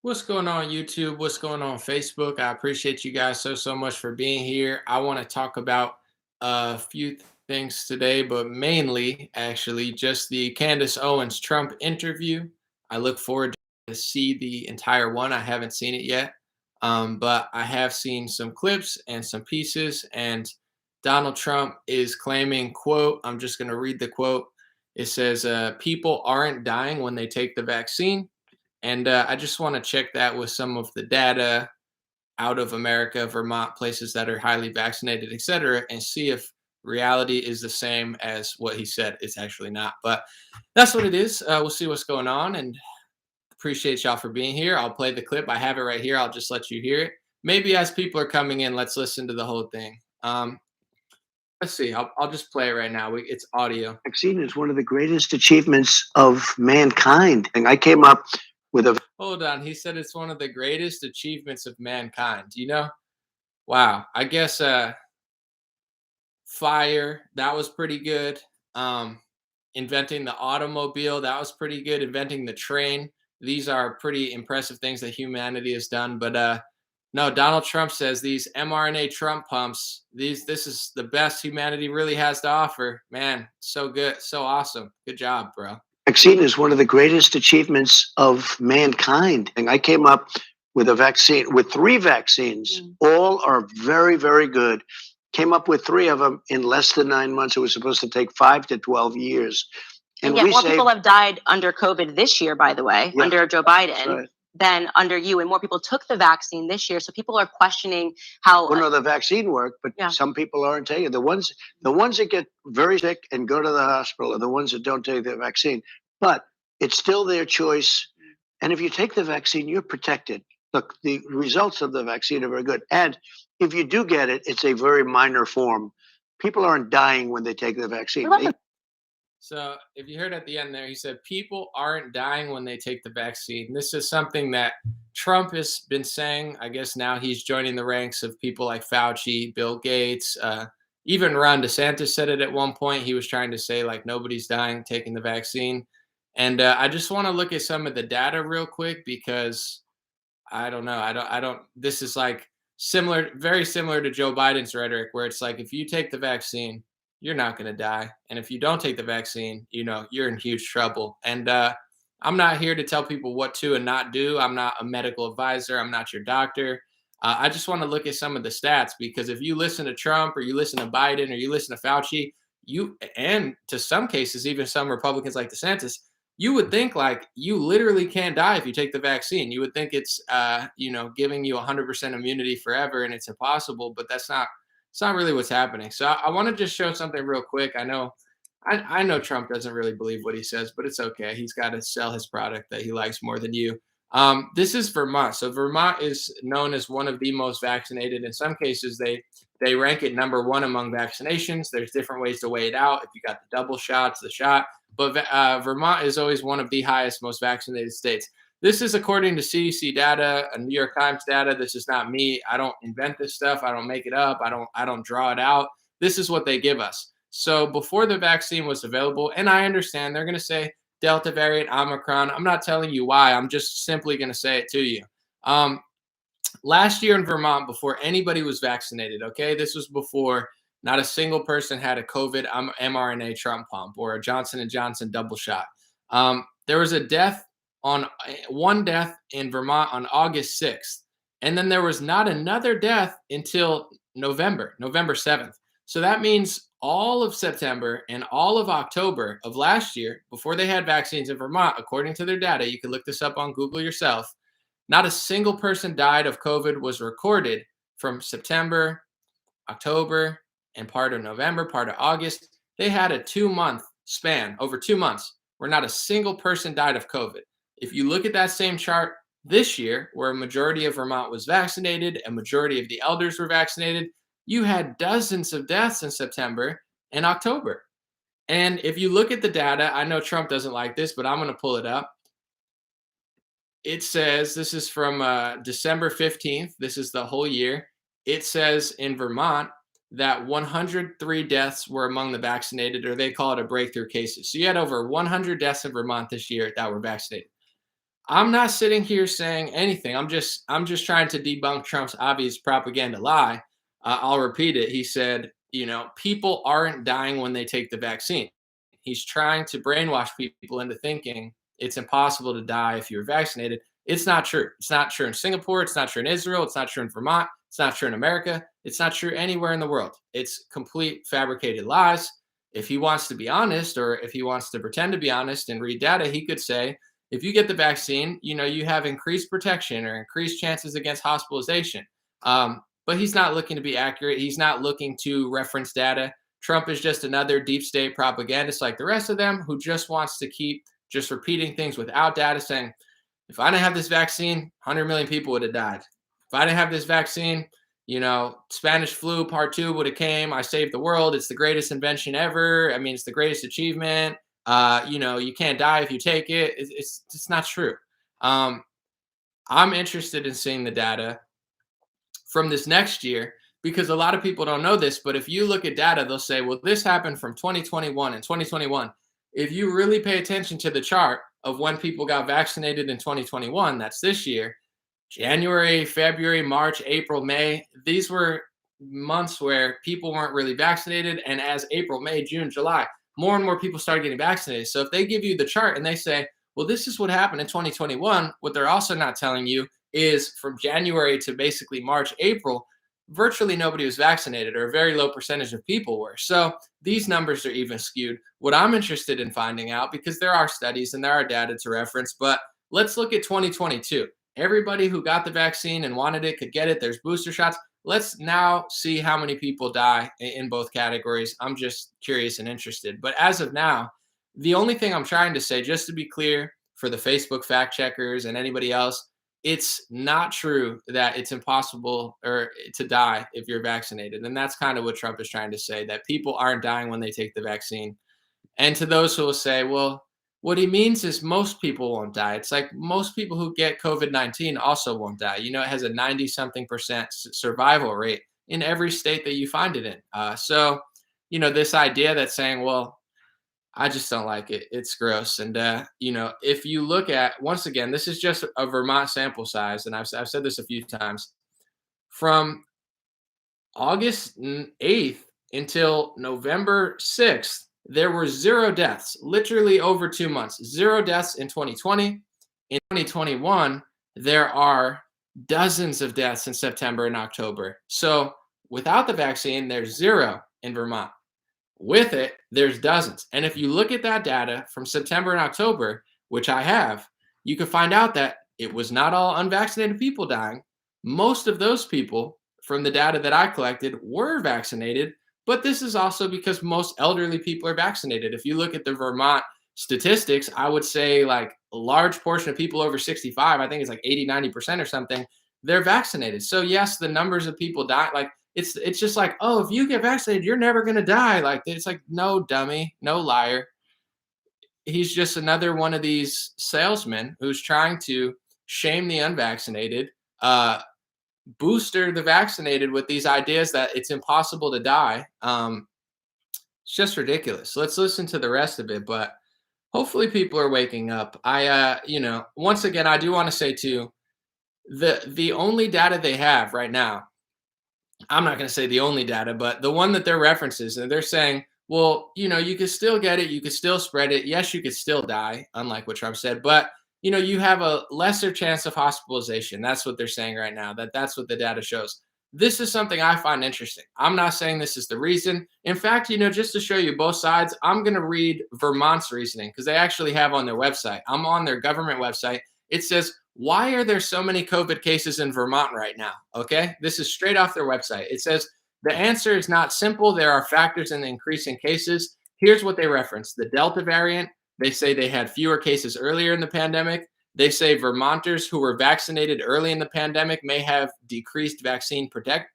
What's going on, YouTube? What's going on, Facebook? I appreciate you guys so much for being here. I want to talk about a few things today, but mainly, actually, just the Candace Owens Trump interview. I look forward to see the entire one. I haven't seen it yet, but I have seen some clips and some pieces. And Donald Trump is claiming, quote, I'm just going to read the quote. It says, "People aren't dying when they take the vaccine." And I just want to check that with some of the data out of America, Vermont, places that are highly vaccinated, et cetera, and see if reality is the same as what he said. It's actually not, but that's what it is. We'll see what's going on, and appreciate y'all for being here. I'll play the clip. I have it right here. I'll just let you hear it. Maybe as people are coming in, let's listen to the whole thing. Let's see. I'll just play it right now. It's audio. Vaccine is one of the greatest achievements of mankind. And I came up with a Hold on. He said it's one of the greatest achievements of mankind. Wow. I guess fire, that was pretty good. Inventing the automobile, that was pretty good. Inventing the train, these are pretty impressive things that humanity has done. But no, Donald Trump says these mRNA Trump pumps, this is the best humanity really has to offer. Man, so good, so awesome. Good job, bro. vaccine is one of the greatest achievements of mankind. And I came up with a vaccine, with 3 vaccines. All are very, very good. Came up with 3 of them in less than 9 months. It was supposed to take 5 to 12 years. And yet more people have died under COVID this year, by the way, under Joe Biden, than under you. And more people took the vaccine this year. So people are questioning how. Well, no, the vaccine worked, but some people aren't taking it. The ones that get very sick and go to the hospital are the ones that don't take the vaccine. But it's still their choice. And if you take the vaccine, you're protected. Look, the results of the vaccine are very good. And if you do get it, it's a very minor form. People aren't dying when they take the vaccine. So if you heard at the end there, he said people aren't dying when they take the vaccine. This is something that Trump has been saying. I guess now he's joining the ranks of people like Fauci, Bill Gates, even Ron DeSantis said it at one point. He was trying to say like nobody's dying taking the vaccine. And I just want to look at some of the data real quick because I don't know. I don't. This is like similar, very similar to Joe Biden's rhetoric, where it's like if you take the vaccine, you're not going to die. And if you don't take the vaccine, you're in huge trouble. And I'm not here to tell people what to and not do. I'm not a medical advisor. I'm not your doctor. I just want to look at some of the stats because if you listen to Trump or you listen to Biden or you listen to Fauci, and to some cases, even some Republicans like DeSantis, you would think like you literally can't die if you take the vaccine. You would think it's, giving you 100% immunity forever and it's impossible, but it's not really what's happening. So I want to just show something real quick. I know Trump doesn't really believe what he says, but it's okay. He's got to sell his product that he likes more than you. This is Vermont. So Vermont is known as one of the most vaccinated. In some cases, they rank it number 1 among vaccinations. There's different ways to weigh it out. If you got the double shots, the shot, but Vermont is always one of the highest, most vaccinated states. This is according to CDC data, a New York Times data. This is not me. I don't invent this stuff. I don't make it up. I don't draw it out. This is what they give us. So before the vaccine was available, and I understand they're going to say Delta variant, Omicron. I'm not telling you why. I'm just simply going to say it to you. Last year in Vermont, before anybody was vaccinated, okay, this was before not a single person had a COVID mRNA Trump pump or a Johnson & Johnson double shot. There was one death in Vermont on August 6th. And then there was not another death until November 7th. So that means all of September and all of October of last year, before they had vaccines in Vermont, according to their data, you can look this up on Google yourself, not a single person died of COVID was recorded from September, October, and part of November, part of August. They had a 2-month span, over 2 months, where not a single person died of COVID. If you look at that same chart this year, where a majority of Vermont was vaccinated, a majority of the elders were vaccinated, you had dozens of deaths in September and October. And if you look at the data, I know Trump doesn't like this, but I'm going to pull it up. It says, this is from December 15th. This is the whole year. It says in Vermont that 103 deaths were among the vaccinated, or they call it a breakthrough cases. So you had over 100 deaths in Vermont this year that were vaccinated. I'm not sitting here saying anything. I'm just trying to debunk Trump's obvious propaganda lie. I'll repeat it. He said, people aren't dying when they take the vaccine. He's trying to brainwash people into thinking it's impossible to die if you're vaccinated. It's not true. It's not true in Singapore. It's not true in Israel. It's not true in Vermont. It's not true in America. It's not true anywhere in the world. It's complete fabricated lies. If he wants to be honest, or if he wants to pretend to be honest and read data, he could say, if you get the vaccine, you have increased protection or increased chances against hospitalization. But he's not looking to be accurate. He's not looking to reference data. Trump is just another deep state propagandist like the rest of them, who just wants to keep just repeating things without data, saying, if I didn't have this vaccine, 100 million people would have died. If I didn't have this vaccine, Spanish flu part 2 would have came. I saved the world. It's the greatest invention ever. I mean, it's the greatest achievement. You can't die if you take it. It's not true. I'm interested in seeing the data from this next year, because a lot of people don't know this, but if you look at data, they'll say, well, this happened from 2021 and 2021. If you really pay attention to the chart of when people got vaccinated in 2021, that's this year, January, February, March, April, May, these were months where people weren't really vaccinated. And as April, May, June, July, more and more people started getting vaccinated. So if they give you the chart and they say, well, this is what happened in 2021, what they're also not telling you is from January to basically March, April, virtually nobody was vaccinated, or a very low percentage of people were. So these numbers are even skewed. What I'm interested in finding out, because there are studies and there are data to reference, but let's look at 2022. Everybody who got the vaccine and wanted it could get it. There's booster shots. Let's now see how many people die in both categories. I'm just curious and interested. But as of now, the only thing I'm trying to say, just to be clear for the Facebook fact checkers and anybody else, it's not true that it's impossible or to die if you're vaccinated. And that's kind of what Trump is trying to say, that people aren't dying when they take the vaccine. And to those who will say, well, what he means is most people won't die. It's like most people who get COVID-19 also won't die. It has a 90-something% survival rate in every state that you find it in. So, this idea that's saying, well, I just don't like it. It's gross. And, if you look at, once again, this is just a Vermont sample size. And I've said this a few times. From August 8th until November 6th, there were 0 deaths, literally over 2 months. 0 deaths in 2020. In 2021, there are dozens of deaths in September and October. So without the vaccine, there's 0 in Vermont. With it, there's dozens. And if you look at that data from September and October, which I have, you can find out that it was not all unvaccinated people dying. Most of those people, from the data that I collected, were vaccinated. But this is also because most elderly people are vaccinated. If you look at the Vermont statistics, I would say like a large portion of people over 65, I think it's like 80-90% or something, they're vaccinated. So yes, the numbers of people die, like it's just like, oh, if you get vaccinated, you're never going to die. Like, it's like, no, dummy, no, liar. He's just another one of these salesmen who's trying to shame the unvaccinated, booster the vaccinated with these ideas that it's impossible to die. It's just ridiculous. Let's listen to the rest of it, but hopefully people are waking up. Once again, I do want to say too, the only data they have right now, I'm not going to say the only data, but the one that they're references, and they're saying, well, you could still get it. You could still spread it. Yes, you could still die, unlike what Trump said, but you have a lesser chance of hospitalization. That's what they're saying right now, that's what the data shows. This is something I find interesting. I'm not saying this is the reason. In fact, just to show you both sides, I'm going to read Vermont's reasoning, because they actually have on their website. I'm on their government website. It says, why are there so many COVID cases in Vermont right now? Okay, this is straight off their website. It says, the answer is not simple. There are factors in the increasing cases. Here's what they reference. The Delta variant. They say they had fewer cases earlier in the pandemic. They say Vermonters who were vaccinated early in the pandemic may have decreased vaccine protection,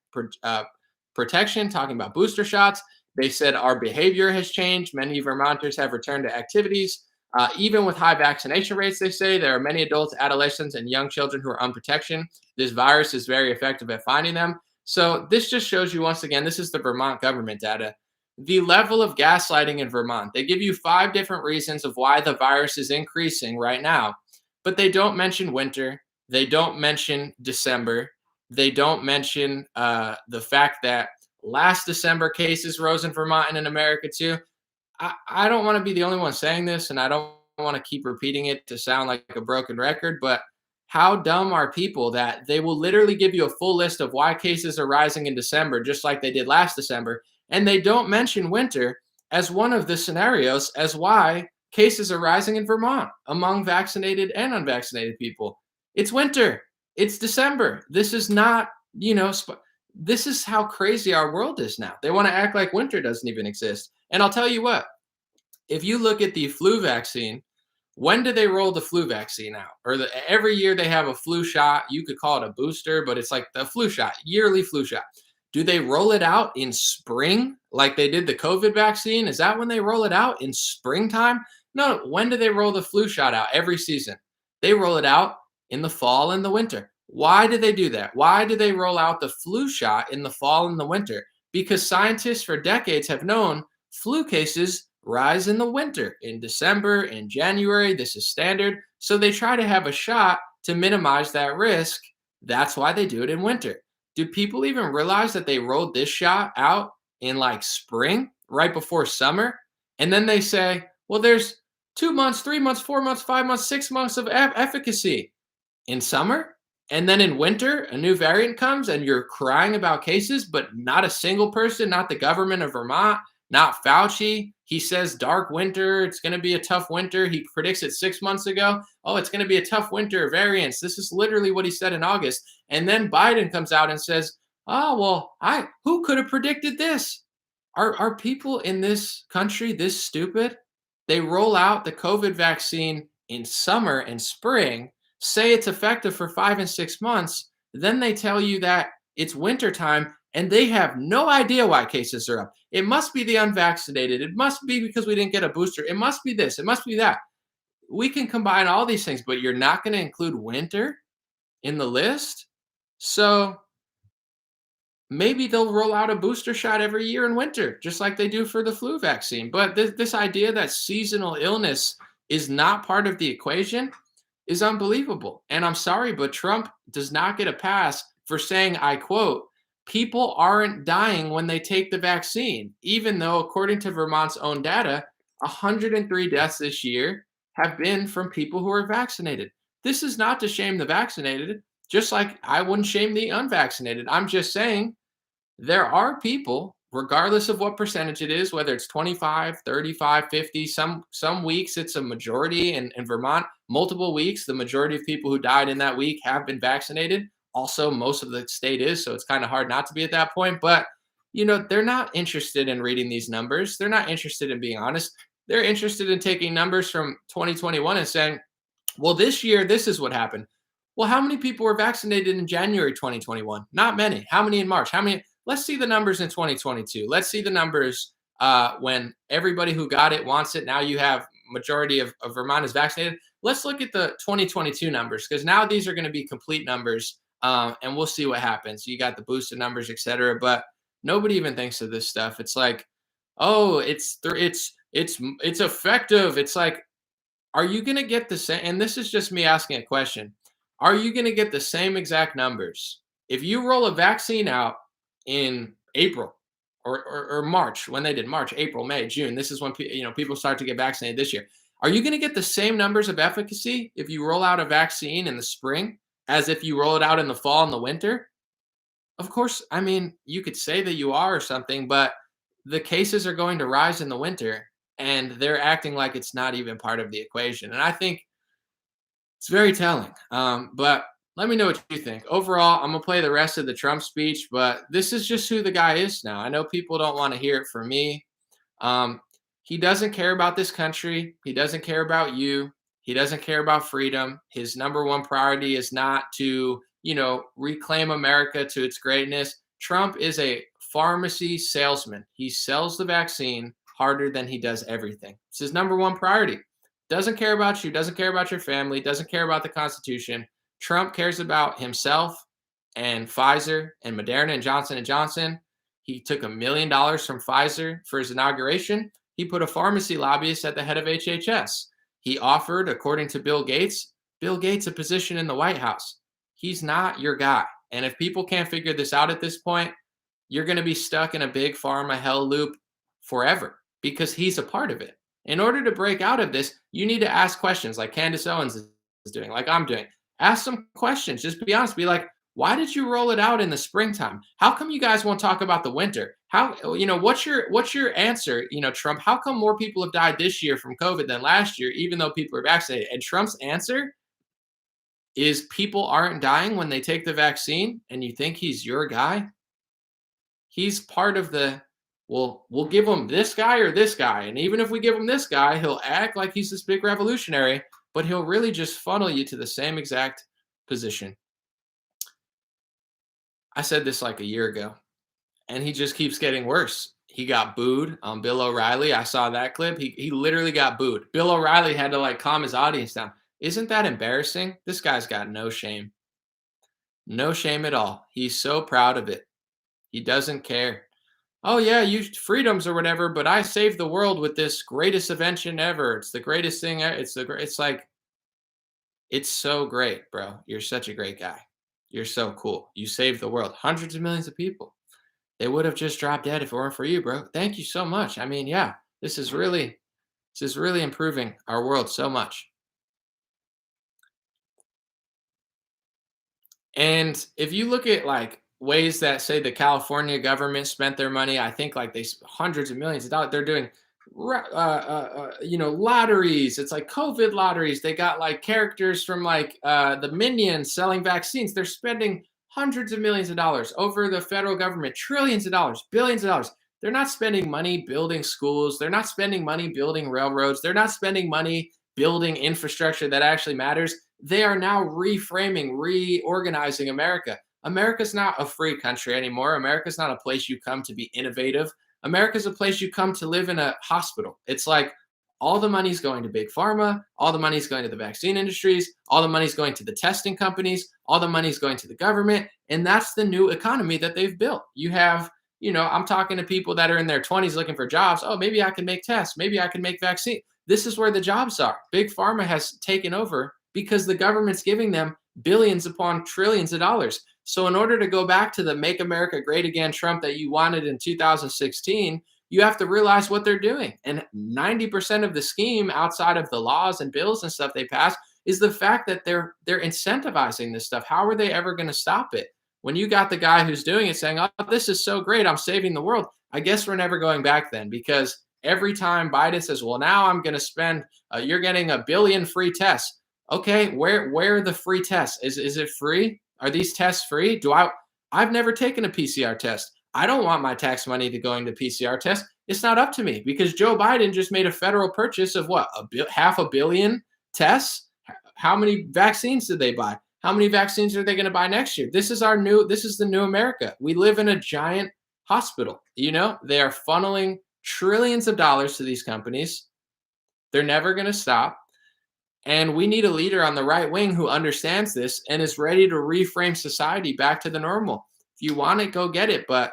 talking about booster shots. They said our behavior has changed. Many Vermonters have returned to activities. Even with high vaccination rates, they say there are many adults, adolescents, and young children who are on protection. This virus is very effective at finding them. So this just shows you, once again, this is the Vermont government data, the level of gaslighting in Vermont. They give you 5 different reasons of why the virus is increasing right now. but they don't mention winter. They don't mention December. They don't mention the fact that last December cases rose in Vermont and in America too. I don't want to be the only one saying this, and I don't want to keep repeating it to sound like a broken record, but how dumb are people that they will literally give you a full list of why cases are rising in December, just like they did last December, and they don't mention winter as one of the scenarios as why cases are rising in Vermont among vaccinated and unvaccinated people. It's winter. It's December. This is not, this is how crazy our world is now. They want to act like winter doesn't even exist. And I'll tell you what, if you look at the flu vaccine, when do they roll the flu vaccine out? Or every year they have a flu shot. You could call it a booster, but it's like the flu shot, yearly flu shot. Do they roll it out in spring like they did the COVID vaccine? Is that when they roll it out in springtime? No. When do they roll the flu shot out? Every season. They roll it out in the fall and the winter. Why do they do that? Why do they roll out the flu shot in the fall and the winter? Because scientists for decades have known flu cases rise in the winter, in December, in January. This is standard. So they try to have a shot to minimize that risk. That's why they do it in winter. Do people even realize that they rolled this shot out in like spring, right before summer? And then they say, well, there's 2 months, 3 months, 4 months, 5 months, 6 months of efficacy in summer. And then in winter, a new variant comes and you're crying about cases, but not a single person, not the government of Vermont, not Fauci. He says dark winter. It's going to be a tough winter. He predicts it 6 months ago. Oh, it's going to be a tough winter. Variants. This is literally what he said in August. And then Biden comes out and says, oh, well, who could have predicted this? Are people in this country this stupid? They roll out the COVID vaccine in summer and spring, say it's effective for 5 and 6 months. Then they tell you that it's wintertime and they have no idea why cases are up. It must be the unvaccinated. It must be because we didn't get a booster. It must be this. It must be that. We can combine all these things, but you're not going to include winter in the list. So maybe they'll roll out a booster shot every year in winter, just like they do for the flu vaccine. But this idea that seasonal illness is not part of the equation is unbelievable. And I'm sorry, but Trump does not get a pass for saying, I quote, people aren't dying when they take the vaccine, even though, according to Vermont's own data, 103 deaths this year have been from people who are vaccinated. This is not to shame the vaccinated, just like I wouldn't shame the unvaccinated. I'm just saying there are people, regardless of what percentage it is, whether it's 25, 35, 50, some weeks it's a majority in Vermont, multiple weeks, the majority of people who died in that week have been vaccinated. Also, most of the state is, so it's kind of hard not to be at that point. But, they're not interested in reading these numbers. They're not interested in being honest. They're interested in taking numbers from 2021 and saying, well, this year, this is what happened. Well, how many people were vaccinated in January 2021? Not many. How many in March? How many? Let's see the numbers in 2022. Let's see the numbers when everybody who got it wants it. Now you have majority of Vermont is vaccinated. Let's look at the 2022 numbers, because now these are going to be complete numbers. And we'll see what happens. You got the boosted numbers, et cetera, but nobody even thinks of this stuff. It's like, oh, it's effective. It's like, are you going to get the same? And this is just me asking a question. Are you going to get the same exact numbers if you roll a vaccine out in April or March, when they did March, April, May, June? This is when people start to get vaccinated this year. Are you going to get the same numbers of efficacy if you roll out a vaccine in the spring as if you roll it out in the fall and the winter? Of course, I mean, you could say that you are or something, but the cases are going to rise in the winter and they're acting like it's not even part of the equation. And I think it's very telling. But let me know what you think. Overall, I'm going to play the rest of the Trump speech, but this is just who the guy is now. I know people don't want to hear it from me. He doesn't care about this country. He doesn't care about you. He doesn't care about freedom. His number one priority is not to, reclaim America to its greatness. Trump is a pharmacy salesman. He sells the vaccine harder than he does everything. It's his number one priority. Doesn't care about you, doesn't care about your family, doesn't care about the Constitution. Trump cares about himself and Pfizer and Moderna and Johnson & Johnson. He took $1 million from Pfizer for his inauguration. He put a pharmacy lobbyist at the head of HHS. He offered, according to Bill Gates, Bill Gates a position in the White House. He's not your guy. And if people can't figure this out at this point, you're going to be stuck in a big pharma hell loop forever because he's a part of it. In order to break out of this, you need to ask questions like Candace Owens is doing, like I'm doing. Ask some questions. Just be honest. Be like, why did you roll it out in the springtime? How come you guys won't talk about the winter? How, what's your answer, Trump? How come more people have died this year from COVID than last year, even though people are vaccinated? And Trump's answer is people aren't dying when they take the vaccine, and you think he's your guy? He's part of we'll give him this guy or this guy. And even if we give him this guy, he'll act like he's this big revolutionary, but he'll really just funnel you to the same exact position. I said this like a year ago, and he just keeps getting worse. He got booed on Bill O'Reilly. I saw that clip. He literally got booed. Bill O'Reilly had to calm his audience down. Isn't that embarrassing? This guy's got no shame. No shame at all. He's so proud of it. He doesn't care. Oh yeah, you freedoms or whatever, but I saved the world with this greatest invention ever. It's the greatest thing. It's so great, bro. You're such a great guy. You're so cool. You saved the world. Hundreds of millions of people. They would have just dropped dead if it weren't for you, bro. Thank you so much. I mean, yeah, this is really improving our world so much. And if you look at ways that, say, the California government spent their money, I think they hundreds of millions of dollars. They're doing lotteries. It's like COVID lotteries. They got characters from the Minions selling vaccines. They're spending hundreds of millions of dollars over the federal government, trillions of dollars, billions of dollars. They're not spending money building schools. They're not spending money building railroads. They're not spending money building infrastructure that actually matters. They are now reframing, reorganizing America. America's not a free country anymore. America's not a place you come to be innovative. America's a place you come to live in a hospital. It's like all the money's going to big pharma, all the money's going to the vaccine industries, all the money's going to the testing companies, all the money's going to the government. And that's the new economy that they've built. You have, I'm talking to people that are in their 20s looking for jobs. Oh, maybe I can make tests. Maybe I can make vaccine. This is where the jobs are. Big pharma has taken over because the government's giving them billions upon trillions of dollars. So in order to go back to the Make America Great Again Trump that you wanted in 2016, you have to realize what they're doing. And 90% of the scheme outside of the laws and bills and stuff they pass is the fact that they're incentivizing this stuff. How are they ever going to stop it? When you got the guy who's doing it saying, oh, this is so great, I'm saving the world, I guess we're never going back then, because every time Biden says, well, now I'm going to spend, you're getting 1 billion free tests. Okay, where are the free tests? Is it free? Are these tests free? I've never taken a PCR test. I don't want my tax money to going to PCR tests. It's not up to me because Joe Biden just made a federal purchase of what, 500 million tests? How many vaccines did they buy? How many vaccines are they going to buy next year? This is the new America. We live in a giant hospital. They are funneling trillions of dollars to these companies. They're never going to stop. And we need a leader on the right wing who understands this and is ready to reframe society back to the normal. If you want it, go get it. But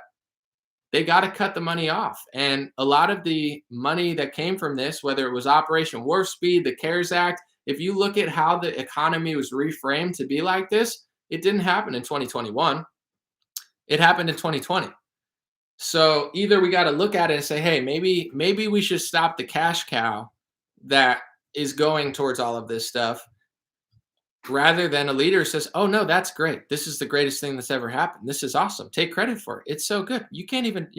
they got to cut the money off. And a lot of the money that came from this, whether it was Operation Warp Speed, the CARES Act, if you look at how the economy was reframed to be like this, it didn't happen in 2021. It happened in 2020. So either we got to look at it and say, hey, maybe we should stop the cash cow that is going towards all of this stuff, rather than a leader who says, oh no, that's great. This is the greatest thing that's ever happened. This is awesome. Take credit for it. It's so good. You're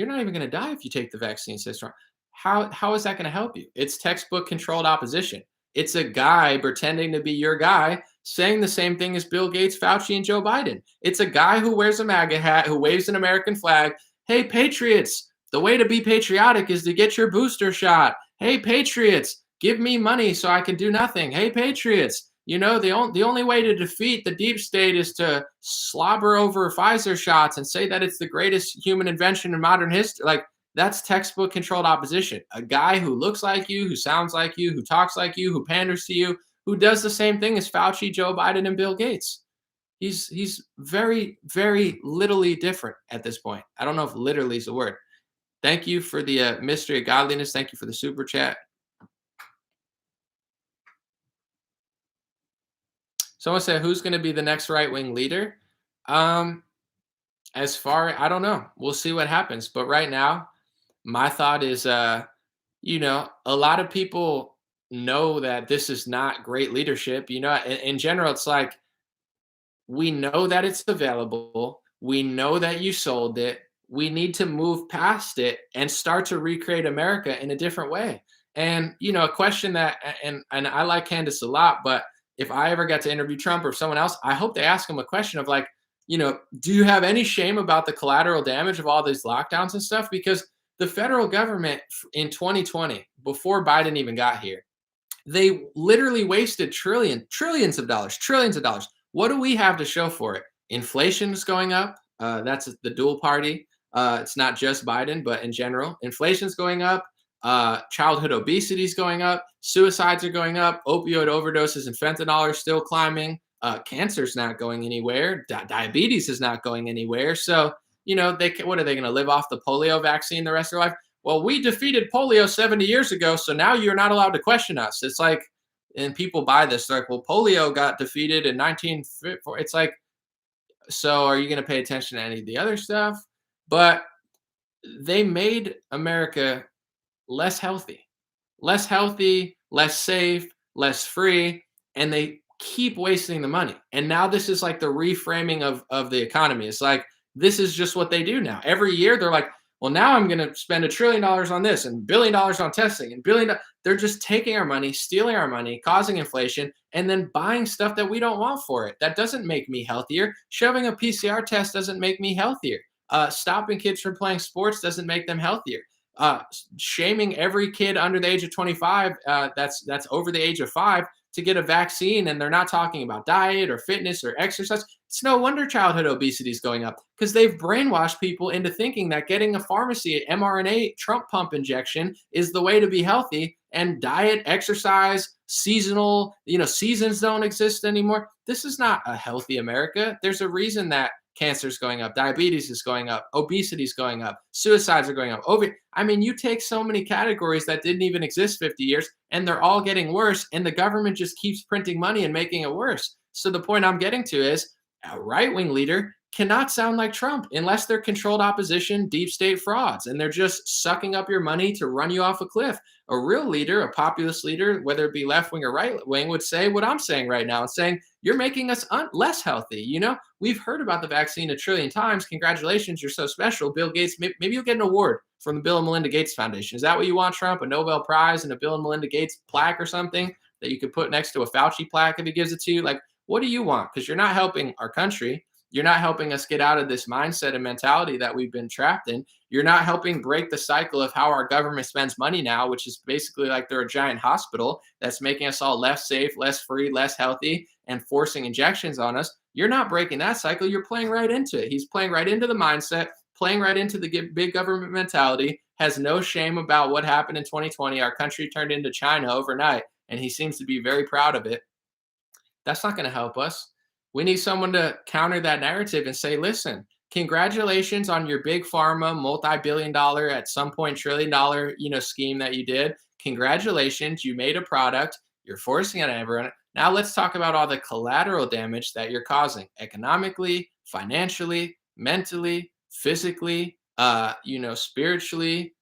not even going to die if you take the vaccine, says Trump. How is that going to help you? It's textbook controlled opposition. It's a guy pretending to be your guy saying the same thing as Bill Gates, Fauci, and Joe Biden. It's a guy who wears a MAGA hat, who waves an American flag. Hey, patriots, the way to be patriotic is to get your booster shot. Hey, patriots, give me money so I can do nothing. Hey, patriots, the only way to defeat the deep state is to slobber over Pfizer shots and say that it's the greatest human invention in modern history. That's textbook controlled opposition. A guy who looks like you, who sounds like you, who talks like you, who panders to you, who does the same thing as Fauci, Joe Biden, and Bill Gates. He's very, very literally different at this point. I don't know if literally is the word. Thank you for the mystery of godliness. Thank you for the super chat. Someone said, who's going to be the next right-wing leader? I don't know. We'll see what happens. But right now, my thought is, a lot of people know that this is not great leadership. In general, it's like, we know that it's available. We know that you sold it. We need to move past it and start to recreate America in a different way. And a question that, and I like Candace a lot, but if I ever get to interview Trump or someone else, I hope they ask him a question of like, do you have any shame about the collateral damage of all these lockdowns and stuff? Because the federal government in 2020, before Biden even got here, they literally wasted trillions of dollars. What do we have to show for it? Inflation is going up. That's the dual party. It's not just Biden, but in general, inflation's going up. Childhood obesity is going up. Suicides are going up. Opioid overdoses and fentanyl are still climbing. Cancer's not going anywhere. Diabetes is not going anywhere. So, what are they going to live off the polio vaccine the rest of their life? Well, we defeated polio 70 years ago, so now you're not allowed to question us. It's like, and people buy this, they're like, well, polio got defeated in 1954. It's like, so are you going to pay attention to any of the other stuff? But they made America less healthy, less safe, less free, and they keep wasting the money. And now this is like the reframing of the economy. It's like, this is just what they do now. Every year they're like, well, now I'm going to spend $1 trillion on this and $1 billion on testing and They're just taking our money, stealing our money, causing inflation, and then buying stuff that we don't want for it. That doesn't make me healthier. Shoving a PCR test doesn't make me healthier. Stopping kids from playing sports doesn't make them healthier. Shaming every kid under the age of 25, that's over the age of 5, to get a vaccine, and they're not talking about diet or fitness or exercise. It's no wonder childhood obesity is going up, because they've brainwashed people into thinking that getting a pharmacy mRNA Trump pump injection is the way to be healthy, and diet, exercise, seasonal, seasons don't exist anymore. This is not a healthy America. There's a reason that cancer is going up, diabetes is going up, obesity is going up, suicides are going up. You take so many categories that didn't even exist 50 years, and they're all getting worse, and the government just keeps printing money and making it worse. So the point I'm getting to is, a right-wing leader cannot sound like Trump unless they're controlled opposition, deep state frauds, and they're just sucking up your money to run you off a cliff. A real leader, a populist leader, whether it be left-wing or right-wing, would say what I'm saying right now, and saying, you're making us less healthy. We've heard about the vaccine 1 trillion times. Congratulations, you're so special. Bill Gates, maybe you'll get an award from the Bill and Melinda Gates Foundation. Is that what you want, Trump? A Nobel Prize and a Bill and Melinda Gates plaque or something that you could put next to a Fauci plaque if he gives it to you? Like, what do you want? Because you're not helping our country. You're not helping us get out of this mindset and mentality that we've been trapped in. You're not helping break the cycle of how our government spends money now, which is basically like they're a giant hospital that's making us all less safe, less free, less healthy, and forcing injections on us. You're not breaking that cycle. You're playing right into it. He's playing right into the mindset, playing right into the big government mentality, has no shame about what happened in 2020. Our country turned into China overnight, and he seems to be very proud of it. That's not going to help us. We need someone to counter that narrative and say, listen, congratulations on your big pharma, multi-billion dollar, at some point $1 trillion, scheme that you did. Congratulations, you made a product. You're forcing it on everyone. Now let's talk about all the collateral damage that you're causing economically, financially, mentally, physically, spiritually,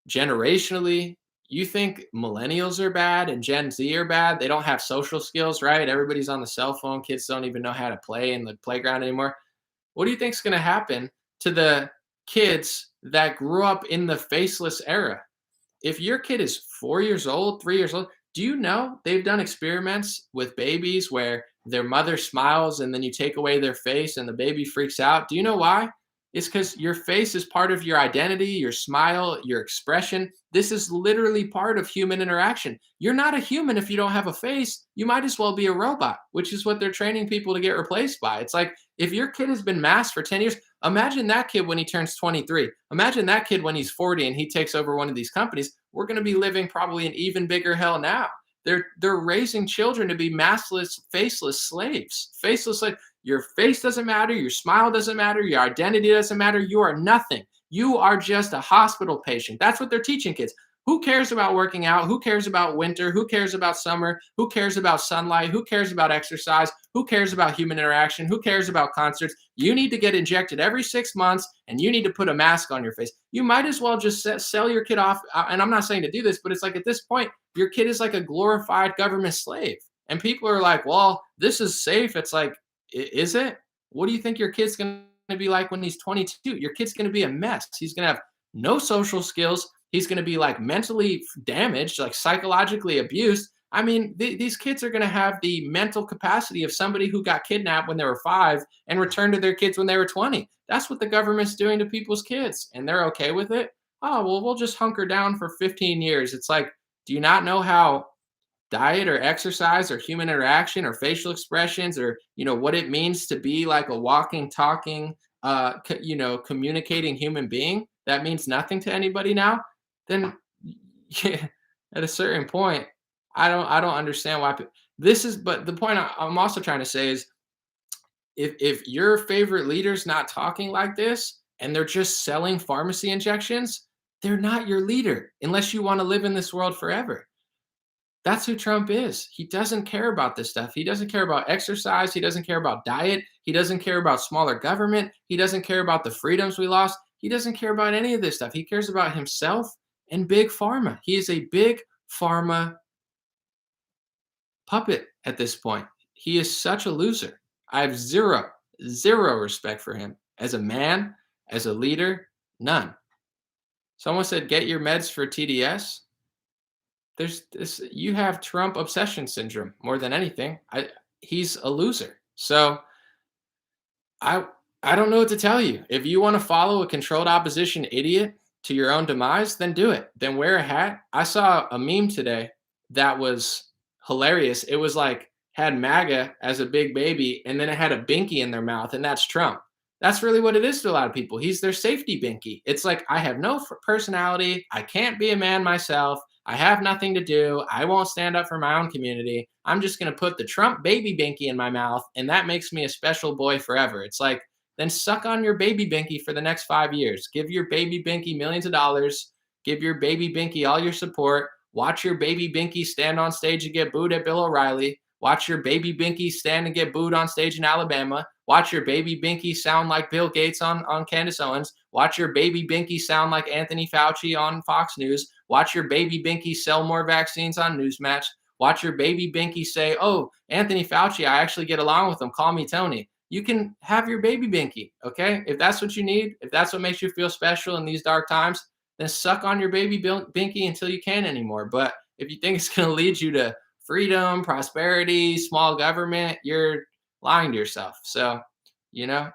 generationally. You think millennials are bad and Gen Z are bad? They don't have social skills, right? Everybody's on the cell phone. Kids don't even know how to play in the playground anymore. What do you think is going to happen to the kids that grew up in the faceless era? If your kid is 4 years old, 3 years old, do you know they've done experiments with babies where their mother smiles and then you take away their face and the baby freaks out? Do you know why? It's because your face is part of your identity, your smile, your expression. This is literally part of human interaction. You're not a human if you don't have a face. You might as well be a robot, which is what they're training people to get replaced by. It's like, if your kid has been masked for 10 years, imagine that kid when he turns 23. Imagine that kid when he's 40 and he takes over one of these companies. We're going to be living probably in even bigger hell now. They're raising children to be maskless, faceless slaves. Faceless slaves. Your face doesn't matter. Your smile doesn't matter. Your identity doesn't matter. You are nothing. You are just a hospital patient. That's what they're teaching kids. Who cares about working out? Who cares about winter? Who cares about summer? Who cares about sunlight? Who cares about exercise? Who cares about human interaction? Who cares about concerts? You need to get injected every 6 months, and you need to put a mask on your face. You might as well just sell your kid off. And I'm not saying to do this, but it's like at this point, your kid is like a glorified government slave. And people are like, well, this is safe. It's like, is it? What do you think your kid's going to be like when he's 22? Your kid's going to be a mess. He's going to have no social skills. He's going to be like mentally damaged, like psychologically abused. I mean, these kids are going to have the mental capacity of somebody who got kidnapped when they were 5 and returned to their kids when they were 20. That's what the government's doing to people's kids, and they're okay with it. Oh, well, we'll just hunker down for 15 years. It's like, do you not know how diet or exercise or human interaction or facial expressions or, what it means to be like a walking, talking, communicating human being? That means nothing to anybody now. Then yeah, at a certain point, I don't understand why this is. But the point I'm also trying to say is, if your favorite leader's not talking like this and they're just selling pharmacy injections, they're not your leader unless you want to live in this world forever. That's who Trump is. He doesn't care about this stuff. He doesn't care about exercise. He doesn't care about diet. He doesn't care about smaller government. He doesn't care about the freedoms we lost. He doesn't care about any of this stuff. He cares about himself and big pharma. He is a big pharma puppet at this point. He is such a loser. I have zero respect for him as a man, as a leader, none. Someone said, get your meds for TDS. There's this, you have Trump obsession syndrome more than anything. He's a loser. So I don't know what to tell you. If you want to follow a controlled opposition idiot to your own demise, then do it. Then wear a hat. I saw a meme today that was hilarious. It was like, had MAGA as a big baby, and then it had a binky in their mouth, and that's Trump. That's really what it is to a lot of people. He's their safety binky. It's like, I have no personality. I can't be a man myself. I have nothing to do. I won't stand up for my own community. I'm just going to put the Trump baby binky in my mouth, and that makes me a special boy forever. It's like, then suck on your baby binky for the next 5 years. Give your baby binky millions of dollars. Give your baby binky all your support. Watch your baby binky stand on stage and get booed at Bill O'Reilly. Watch your baby binky stand and get booed on stage in Alabama. Watch your baby binky sound like Bill Gates on Candace Owens. Watch your baby binky sound like Anthony Fauci on Fox News. Watch your baby binky sell more vaccines on Newsmatch. Watch your baby binky say, oh, Anthony Fauci, I actually get along with him. Call me Tony. You can have your baby binky, okay? If that's what you need, if that's what makes you feel special in these dark times, then suck on your baby binky until you can't anymore. But if you think it's going to lead you to freedom, prosperity, small government, you're lying to yourself. So,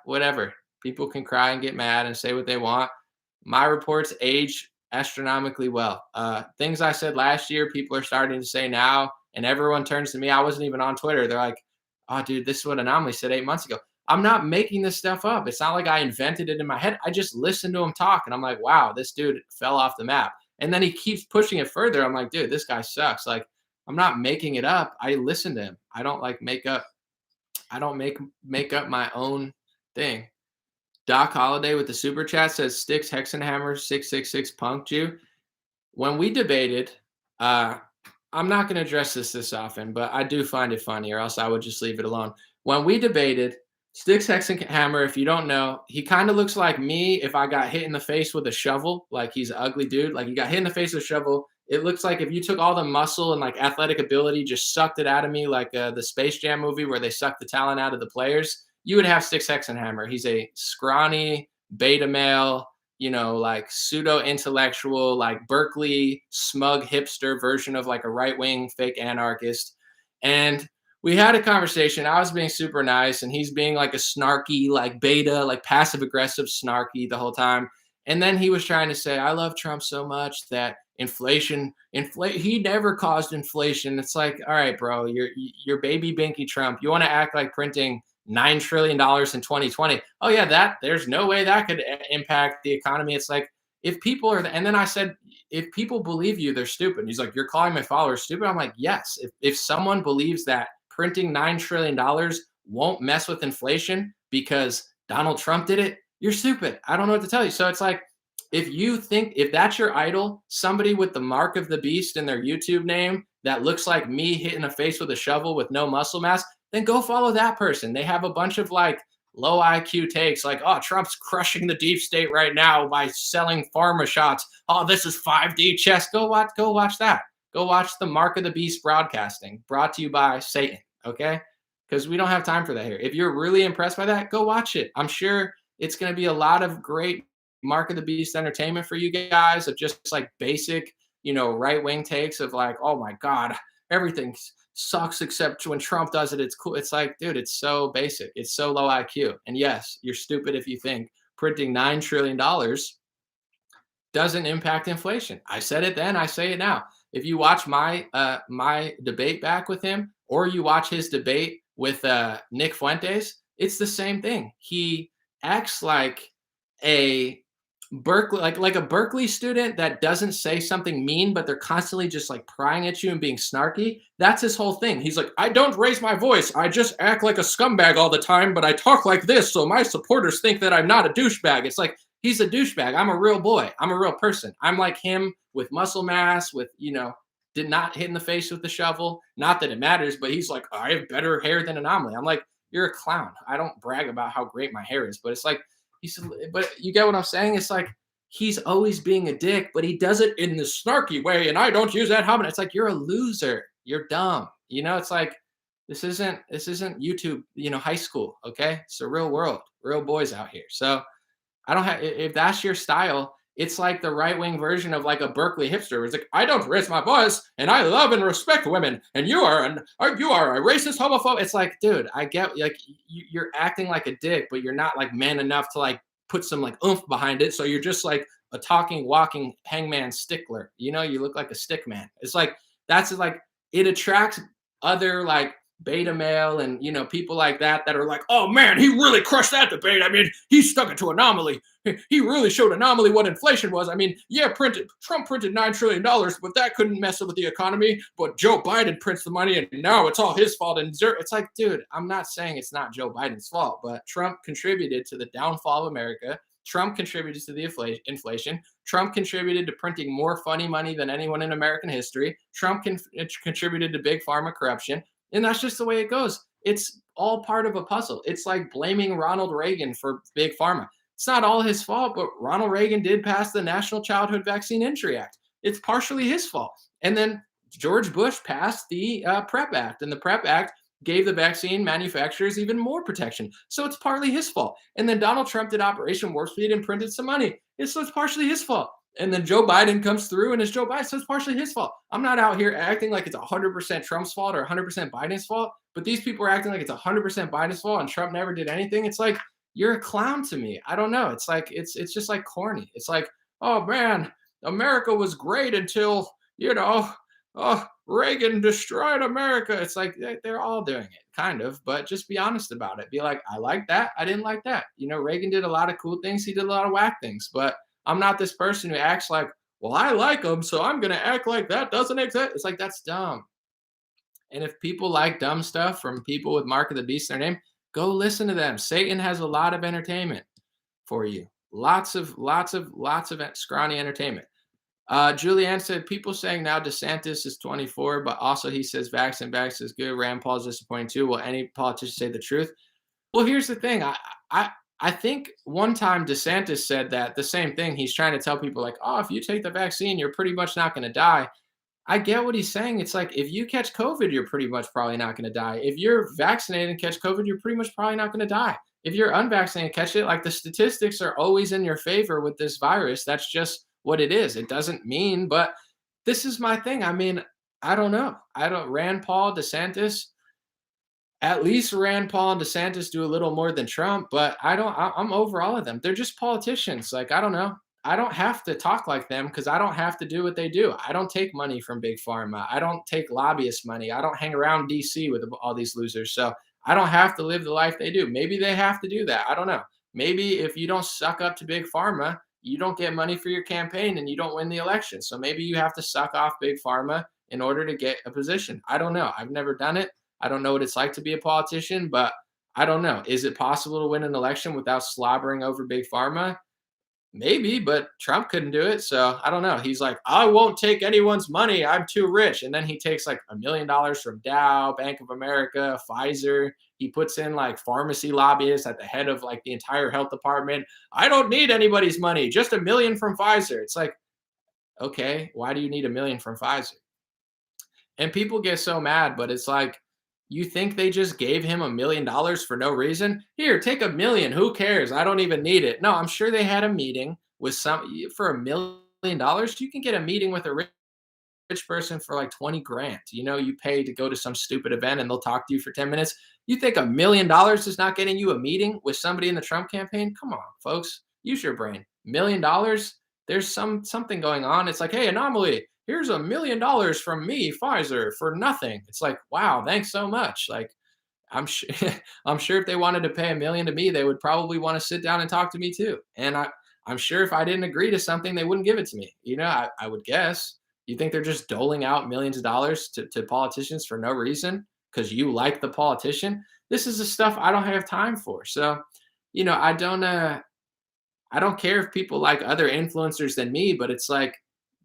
whatever. People can cry and get mad and say what they want. My reports age astronomically well. Things I said last year, people are starting to say now, and everyone turns to me. I wasn't even on Twitter. They're like, oh, dude, this is what Anomaly said 8 months ago. I'm not making this stuff up. It's not like I invented it in my head. I just listened to him talk, and I'm like, wow, this dude fell off the map. And then he keeps pushing it further. I'm like, dude, this guy sucks. Like, I'm not making it up. I listen to him. I don't make up my own thing. Doc Holliday with the super chat says, Sticks Hexenhammer 666 punked you. When we debated, I'm not going to address this often, but I do find it funny, or else I would just leave it alone. When we debated, Sticks Hexenhammer, if you don't know, he kind of looks like me if I got hit in the face with a shovel. Like, he's an ugly dude. Like, he got hit in the face with a shovel. It looks like if you took all the muscle and like athletic ability, just sucked it out of me, like the Space Jam movie where they suck the talent out of the players, you would have Sticks Hexenhammer. He's a scrawny beta male, like pseudo intellectual, like Berkeley smug hipster version of like a right wing fake anarchist. And we had a conversation. I was being super nice, and he's being like a snarky, like beta, like passive aggressive snarky the whole time. And then he was trying to say, I love Trump so much that he never caused inflation. It's like, all right, bro, you're baby binky Trump. You want to act like printing $9 trillion in 2020. Oh yeah, there's no way that could impact the economy. It's like, if people are, and then I said, if people believe you, they're stupid. He's like, you're calling my followers stupid? I'm like, yes. If someone believes that printing $9 trillion won't mess with inflation because Donald Trump did it, you're stupid. I don't know what to tell you. So it's like, if that's your idol, somebody with the mark of the beast in their YouTube name that looks like me hitting a face with a shovel with no muscle mass, then go follow that person. They have a bunch of like low IQ takes like, oh, Trump's crushing the deep state right now by selling pharma shots. Oh, this is 5D chess. Go watch that. Go watch the Mark of the Beast broadcasting brought to you by Satan. Okay. Because we don't have time for that here. If you're really impressed by that, go watch it. I'm sure it's going to be a lot of great Mark of the Beast entertainment for you guys of just like basic, right wing takes of like, oh my God, everything sucks except when Trump does it. It's cool. It's like, dude, it's so basic. It's so low IQ. And yes, you're stupid if you think printing $9 trillion doesn't impact inflation. I said it then. I say it now. If you watch my debate back with him, or you watch his debate with Nick Fuentes, it's the same thing. He acts like a Berkeley, like a Berkeley student that doesn't say something mean, but they're constantly just like prying at you and being snarky. That's his whole thing. He's like, I don't raise my voice. I just act like a scumbag all the time, but I talk like this, so my supporters think that I'm not a douchebag. It's like, he's a douchebag. I'm a real boy. I'm a real person. I'm like him with muscle mass, with, did not hit in the face with the shovel. Not that it matters, but he's like, I have better hair than Anomaly. I'm like, you're a clown. I don't brag about how great my hair is, but it's like, but you get what I'm saying? It's like, he's always being a dick, but he does it in the snarky way. And I don't use that habit. It's like, you're a loser. You're dumb. It's like, this isn't YouTube, high school. Okay. It's the real world, real boys out here. So I don't have, if that's your style, it's like the right-wing version of like a Berkeley hipster. It's like, I don't raise my voice and I love and respect women. And you are a racist homophobe. It's like, dude, I get like you're acting like a dick, but you're not like man enough to like put some like oomph behind it. So you're just like a talking, walking hangman stickler. You look like a stick man. It's like, that's like, it attracts other like beta male and people like that are like, oh man, he really crushed that debate. I mean, he stuck it to Anomaly. He really showed Anomaly what inflation was. I mean, yeah, Trump printed $9 trillion, but that couldn't mess up with the economy. But Joe Biden prints the money and now it's all his fault. And it's like, dude, I'm not saying it's not Joe Biden's fault, but Trump contributed to the downfall of America. Trump contributed to the inflation. Trump contributed to printing more funny money than anyone in American history. Trump contributed to big pharma corruption. And that's just the way it goes. It's all part of a puzzle. It's like blaming Ronald Reagan for big pharma. It's not all his fault, but Ronald Reagan did pass the National Childhood Vaccine Injury Act. It's partially his fault. And then George Bush passed the PrEP Act, and the PrEP Act gave the vaccine manufacturers even more protection. So it's partly his fault. And then Donald Trump did Operation Warp Speed and printed some money. So it's partially his fault. And then Joe Biden comes through and it's Joe Biden. So it's partially his fault. I'm not out here acting like it's 100% Trump's fault or 100% Biden's fault. But these people are acting like it's 100% Biden's fault and Trump never did anything. It's like, you're a clown to me. I don't know. It's like, it's just like corny. It's like, oh man, America was great until, Reagan destroyed America. It's like, they're all doing it, kind of, but just be honest about it. Be like, I like that. I didn't like that. Reagan did a lot of cool things. He did a lot of whack things, but I'm not this person who acts like, well, I like him, so I'm going to act like that doesn't exist. It's like, that's dumb. And if people like dumb stuff from people with Mark of the Beast in their name, go listen to them. Satan has a lot of entertainment for you. Lots of scrawny entertainment. Julianne said, people saying now DeSantis is 24, but also he says vax is good. Rand Paul's disappointing too. Will any politician say the truth? Well, here's the thing. I think one time DeSantis said that the same thing. He's trying to tell people like, oh, if you take the vaccine, you're pretty much not going to die. I get what he's saying. It's like, if you catch COVID, you're pretty much probably not going to die. If you're vaccinated and catch COVID, you're pretty much probably not going to die. If you're unvaccinated and catch it, like the statistics are always in your favor with this virus. That's just what it is. It doesn't mean, but this is my thing. I mean, I don't know. Rand Paul, DeSantis, at least Rand Paul and DeSantis do a little more than Trump, but I'm over all of them. They're just politicians. Like, I don't know. I don't have to talk like them because I don't have to do what they do. I don't take money from big pharma. I don't take lobbyist money. I don't hang around DC with all these losers. So I don't have to live the life they do. Maybe they have to do that. I don't know. Maybe if you don't suck up to big pharma, you don't get money for your campaign and you don't win the election. So maybe you have to suck off big pharma in order to get a position. I don't know. I've never done it. I don't know what it's like to be a politician, but I don't know. Is it possible to win an election without slobbering over big pharma? Maybe, but Trump couldn't do it. So I don't know. He's like, I won't take anyone's money. I'm too rich. And then he takes like $1 million from Dow, Bank of America, Pfizer. He puts in like pharmacy lobbyists at the head of like the entire health department. I don't need anybody's money, just $1 million from Pfizer. It's like, okay, why do you need $1 million from Pfizer? And people get so mad, but it's like, you think they just gave him $1 million for no reason? Here, take $1 million. Who cares? I don't even need it. No, I'm sure they had a meeting with for $1 million. You can get a meeting with a rich person for like 20 grand. You know, you pay to go to some stupid event and they'll talk to you for 10 minutes. You think $1 million is not getting you a meeting with somebody in the Trump campaign? Come on, folks, use your brain. $1 million, there's something going on. It's like, hey, anomaly, here's $1 million from me, Pfizer, for nothing. It's like, wow, thanks so much. Like, I'm sure, I'm sure if they wanted to pay $1 million to me, they would probably want to sit down and talk to me too. And I'm sure if I didn't agree to something, they wouldn't give it to me. You know, I would guess. You think they're just doling out millions of dollars to politicians for no reason because you like the politician? This is the stuff I don't have time for. So, you know, I don't care if people like other influencers than me, but it's like,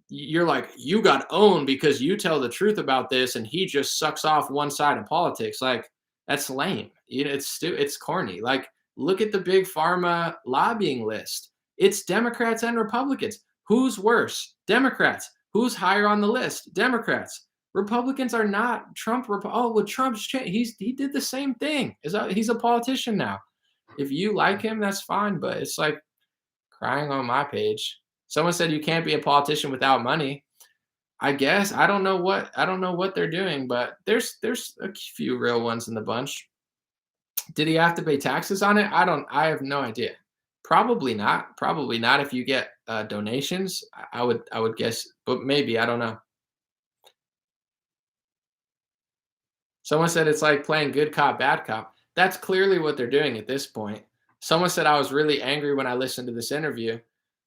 you're like, you got owned because you tell the truth about this and he just sucks off one side of politics. Like, that's lame. You know, it's corny. Like, look at the big pharma lobbying list. It's Democrats and Republicans. Who's worse? Democrats. Who's higher on the list? Democrats. Republicans are not. Trump's changed. He did the same thing. He's a politician now. If you like him, that's fine. But it's like crying on my page. Someone said you can't be a politician without money. I guess I don't know what they're doing, but there's a few real ones in the bunch. Did he have to pay taxes on it? I have no idea. Probably not. Probably not if you get donations. I would guess, but maybe, I don't know. Someone said it's like playing good cop, bad cop. That's clearly what they're doing at this point. Someone said I was really angry when I listened to this interview.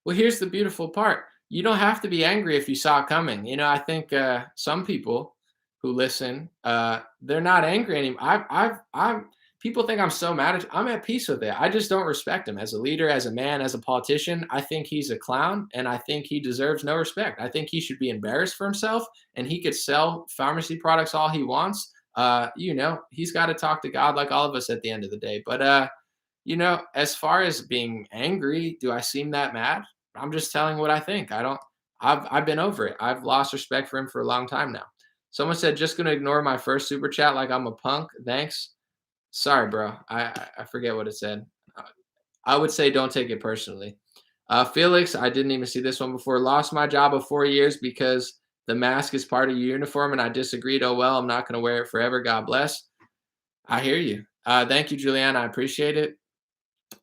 Well, here's the beautiful part. You don't have to be angry if you saw it coming. You know, I think some people who listen, they're not angry anymore. People think I'm so mad. I'm at peace with it. I just don't respect him as a leader, as a man, as a politician. I think he's a clown, and I think he deserves no respect. I think he should be embarrassed for himself, and he could sell pharmacy products all he wants. You know, he's got to talk to God like all of us at the end of the day. But you know, as far as being angry, do I seem that mad? I'm just telling what I think. I've been over it. I've lost respect for him for a long time now. Someone said, just going to ignore my first super chat like I'm a punk. Thanks. Sorry, bro. I forget what it said. I would say don't take it personally. Felix, I didn't even see this one before. Lost my job of 4 years because the mask is part of your uniform and I disagreed. Oh, well, I'm not going to wear it forever. God bless. I hear you. Thank you, Julianne. I appreciate it.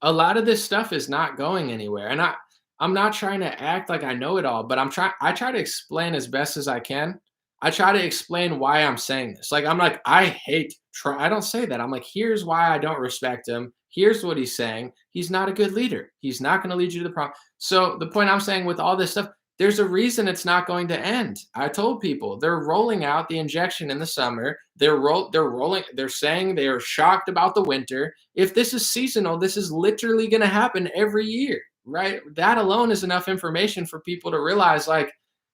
A lot of this stuff is not going anywhere. And I'm not trying to act like I know it all, but I try to explain as best as I can. I try to explain why I'm saying this. Like, I'm like, I hate Trump. I don't say that. I'm like, here's why I don't respect him. Here's what he's saying. He's not a good leader. He's not going to lead you to the problem. So the point I'm saying with all this stuff, there's a reason it's not going to end. I told people they're rolling out the injection in the summer. They're saying they are shocked about the winter. If this is seasonal, this is literally going to happen every year, right? That alone is enough information for people to realize, like,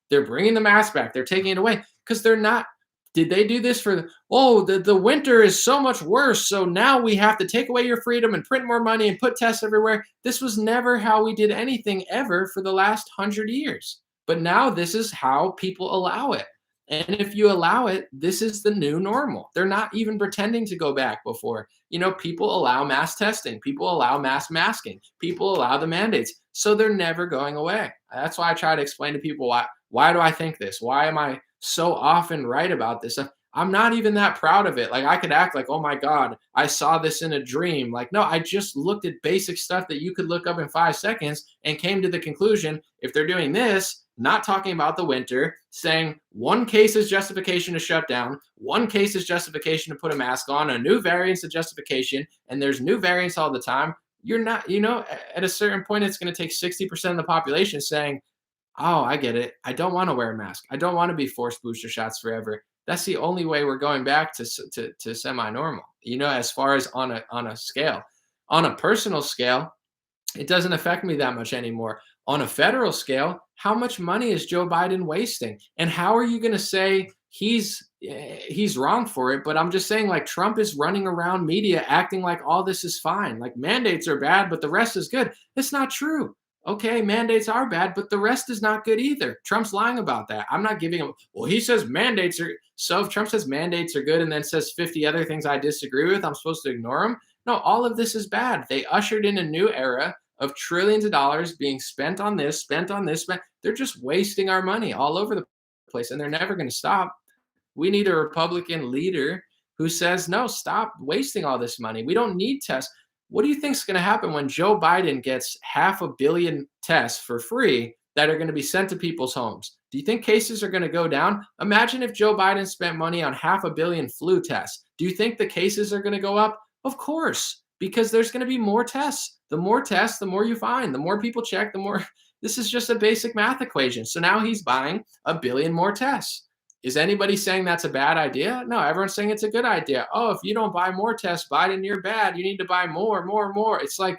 they're bringing the mask back. They're taking it away because they're not. Did they do this for, the winter is so much worse, so now we have to take away your freedom and print more money and put tests everywhere? This was never how we did anything ever for the last 100 years. But now this is how people allow it. And if you allow it, this is the new normal. They're not even pretending to go back before. You know, people allow mass testing. People allow mass masking. People allow the mandates. So they're never going away. That's why I try to explain to people why do I think this? Why am I so often right about this? I'm not even that proud of it. Like, I could act like, oh my God, I saw this in a dream. Like, no, I just looked at basic stuff that you could look up in 5 seconds and came to the conclusion, if they're doing this, not talking about the winter, saying one case is justification to shut down, one case is justification to put a mask on, a new variant's a justification, and there's new variants all the time. You're not, you know, at a certain point, it's going to take 60% of the population saying, oh, I get it. I don't want to wear a mask. I don't want to be forced booster shots forever. That's the only way we're going back to semi-normal, you know, as far as on a scale. On a personal scale, it doesn't affect me that much anymore. On a federal scale, how much money is Joe Biden wasting? And how are you going to say he's wrong for it? But I'm just saying, like, Trump is running around media acting like all this is fine. Like, mandates are bad, but the rest is good. It's not true. Okay, mandates are bad, but the rest is not good either. Trump's lying about that. I'm not giving him, well, he says mandates are, so if Trump says mandates are good and then says 50 other things I disagree with, I'm supposed to ignore him? No, all of this is bad. They ushered in a new era of trillions of dollars being spent on this, spent on this. They're just wasting our money all over the place, and they're never going to stop. We need a Republican leader who says, no, stop wasting all this money. We don't need tests. What do you think is going to happen when Joe Biden gets 500 million tests for free that are going to be sent to people's homes? Do you think cases are going to go down? Imagine if Joe Biden spent money on 500 million flu tests. Do you think the cases are going to go up? Of course, because there's going to be more tests. The more tests, the more you find. The more people check, the more. This is just a basic math equation. So now he's buying 1 billion more tests. Is anybody saying that's a bad idea? No, everyone's saying it's a good idea. Oh, if you don't buy more tests, Biden, you're bad. You need to buy more, more, more. It's like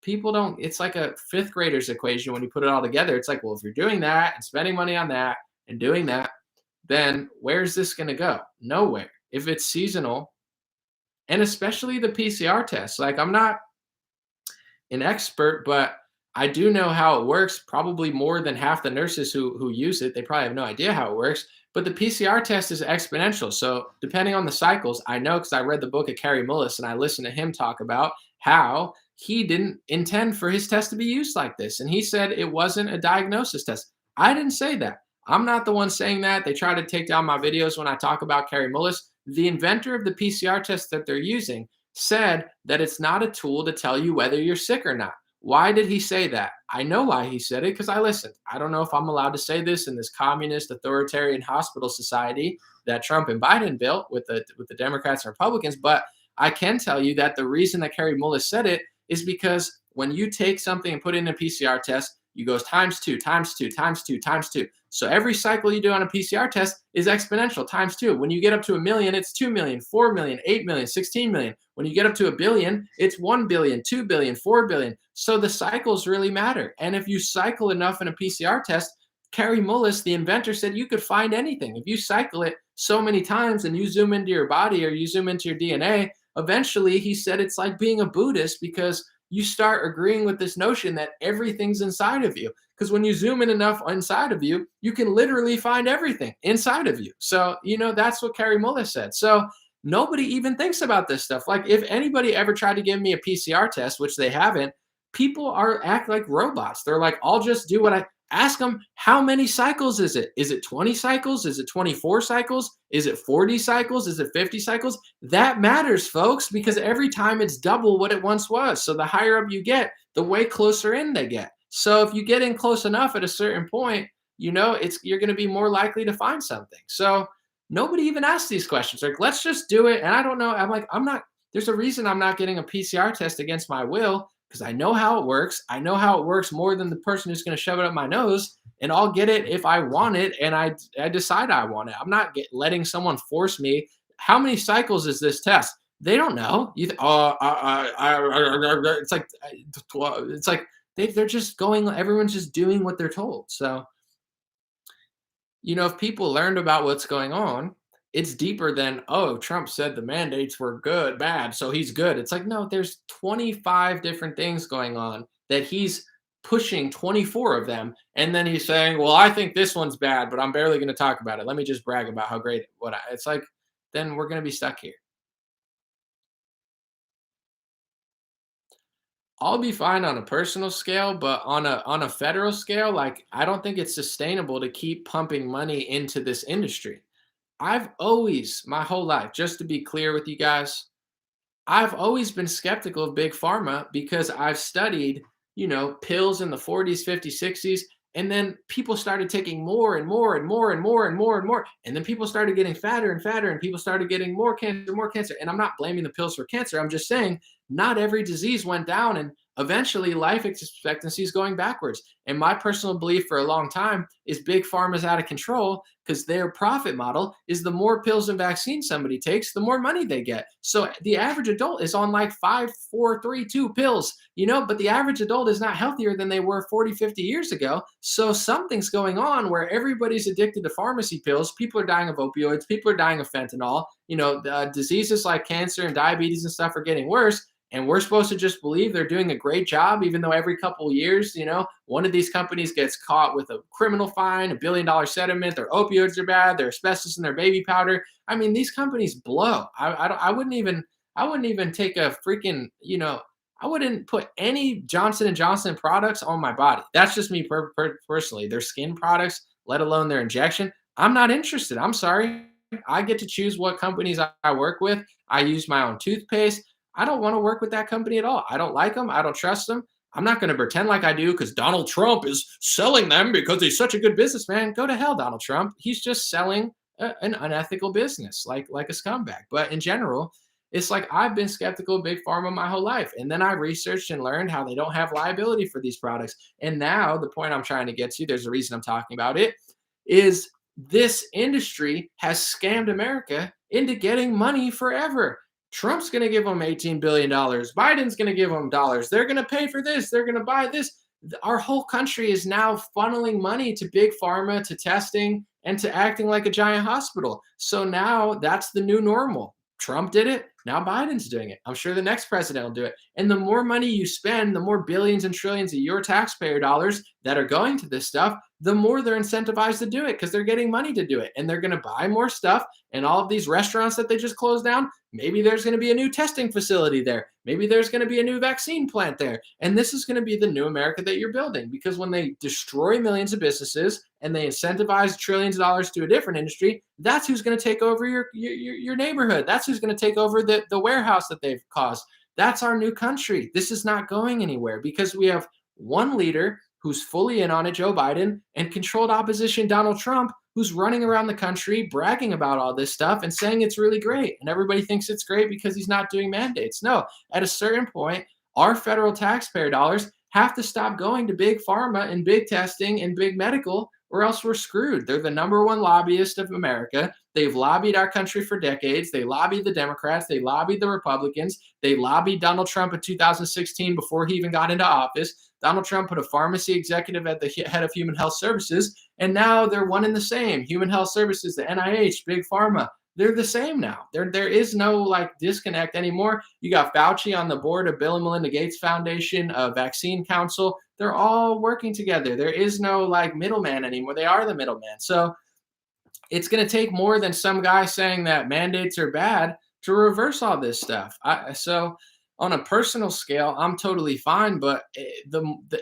people don't, it's like a fifth grader's equation when you put it all together. It's like, well, if you're doing that and spending money on that and doing that, then where's this going to go? Nowhere. If it's seasonal, and especially the PCR test, like I'm not an expert, but I do know how it works. Probably more than half the nurses who use it, they probably have no idea how it works. But the PCR test is exponential. So depending on the cycles, I know because I read the book of Kerry Mullis and I listened to him talk about how he didn't intend for his test to be used like this. And he said it wasn't a diagnosis test. I didn't say that. I'm not the one saying that. They try to take down my videos when I talk about Kerry Mullis. The inventor of the PCR test that they're using said that it's not a tool to tell you whether you're sick or not. Why did he say that? I know why he said it because I listened. I don't know if I'm allowed to say this in this communist authoritarian hospital society that Trump and Biden built with the Democrats and Republicans, but I can tell you that the reason that Kerry Mullis said it is because when you take something and put it in a PCR test, you go times 2, times 2, times 2, times 2. So every cycle you do on a PCR test is exponential times 2. When you get up to 1 million, it's 2 million, 4 million, 8 million, 16 million. When you get up to 1 billion, it's 1 billion, 2 billion, 4 billion. So the cycles really matter. And if you cycle enough in a PCR test, Kerry Mullis, the inventor, said you could find anything. If you cycle it so many times and you zoom into your body or you zoom into your DNA, eventually he said it's like being a Buddhist because you start agreeing with this notion that everything's inside of you. Because when you zoom in enough inside of you, you can literally find everything inside of you. So, that's what Kerry Mullis said. So nobody even thinks about this stuff. Like if anybody ever tried to give me a PCR test, which they haven't, people act like robots. They're like, I'll just do what I ask them. How many cycles is it? Is it 20 cycles? Is it 24 cycles? Is it 40 cycles? Is it 50 cycles? That matters, folks, because every time it's double what it once was. So the higher up you get, the way closer in they get. So if you get in close enough at a certain point, you're going to be more likely to find something. So nobody even asks these questions. Like, let's just do it. And I don't know. I'm like, there's a reason I'm not getting a PCR test against my will because I know how it works. I know how it works more than the person who's going to shove it up my nose. And I'll get it if I want it and I decide I want it. I'm not letting someone force me. How many cycles is this test? They don't know. It's like they're just going. Everyone's just doing what they're told. So, if people learned about what's going on, it's deeper than, oh, Trump said the mandates were bad, so he's good. It's like, no, there's 25 different things going on that he's pushing 24 of them. And then he's saying, well, I think this one's bad, but I'm barely going to talk about it. Let me just brag about how great it's like, then we're going to be stuck here. I'll be fine on a personal scale, but on a federal scale, like I don't think it's sustainable to keep pumping money into this industry. I've always, my whole life, just to be clear with you guys, I've always been skeptical of big pharma because I've studied, pills in the 40s, 50s, 60s, and then people started taking more and more and more and more and more and more. And then people started getting fatter and fatter and people started getting more cancer. And I'm not blaming the pills for cancer. I'm just saying not every disease went down in eventually life expectancy is going backwards. And my personal belief for a long time is big pharma's out of control because their profit model is the more pills and vaccines somebody takes, the more money they get. So the average adult is on like 5, 4, 3, 2 pills, but the average adult is not healthier than they were 40, 50 years ago. So something's going on where everybody's addicted to pharmacy pills. People are dying of opioids. People are dying of fentanyl. Diseases like cancer and diabetes and stuff are getting worse. And we're supposed to just believe they're doing a great job, even though every couple of years, one of these companies gets caught with a criminal fine, $1 billion settlement, their opioids are bad, their asbestos in their baby powder. I mean, these companies blow. I wouldn't even take a freaking, I wouldn't put any Johnson & Johnson products on my body. That's just me personally. Their skin products, let alone their injection. I'm not interested. I'm sorry. I get to choose what companies I work with. I use my own toothpaste. I don't want to work with that company at all. I don't like them. I don't trust them. I'm not going to pretend like I do because Donald Trump is selling them because he's such a good businessman. Go to hell, Donald Trump. He's just selling an unethical business like a scumbag. But in general, it's like I've been skeptical of big pharma my whole life. And then I researched and learned how they don't have liability for these products. And now the point I'm trying to get to, there's a reason I'm talking about it, is this industry has scammed America into getting money forever. Trump's going to give them $18 billion. Biden's going to give them dollars. They're going to pay for this. They're going to buy this. Our whole country is now funneling money to big pharma, to testing, and to acting like a giant hospital. So now that's the new normal. Trump did it. Now Biden's doing it. I'm sure the next president will do it. And the more money you spend, the more billions and trillions of your taxpayer dollars that are going to this stuff, the more they're incentivized to do it because they're getting money to do it. And they're going to buy more stuff. And all of these restaurants that they just closed down, maybe there's going to be a new testing facility there. Maybe there's going to be a new vaccine plant there. And this is going to be the new America that you're building, because when they destroy millions of businesses and they incentivize trillions of dollars to a different industry, that's who's going to take over your neighborhood. That's who's going to take over the warehouse that they've caused. That's our new country. This is not going anywhere because we have one leader who's fully in on it, Joe Biden, and controlled opposition, Donald Trump, who's running around the country bragging about all this stuff and saying it's really great. And everybody thinks it's great because he's not doing mandates. No, at a certain point, our federal taxpayer dollars have to stop going to big pharma and big testing and big medical, or else we're screwed. They're the number one lobbyist of America. They've lobbied our country for decades. They lobbied the Democrats. They lobbied the Republicans. They lobbied Donald Trump in 2016 before he even got into office. Donald Trump put a pharmacy executive at the head of Human Health Services, and now they're one and the same. Human Health Services, the NIH, Big Pharma, they're the same now. There is no disconnect anymore. You got Fauci on the board of Bill and Melinda Gates Foundation, Vaccine Council. They're all working together. There is no middleman anymore. They are the middleman. So it's going to take more than some guy saying that mandates are bad to reverse all this stuff. So on a personal scale, I'm totally fine. But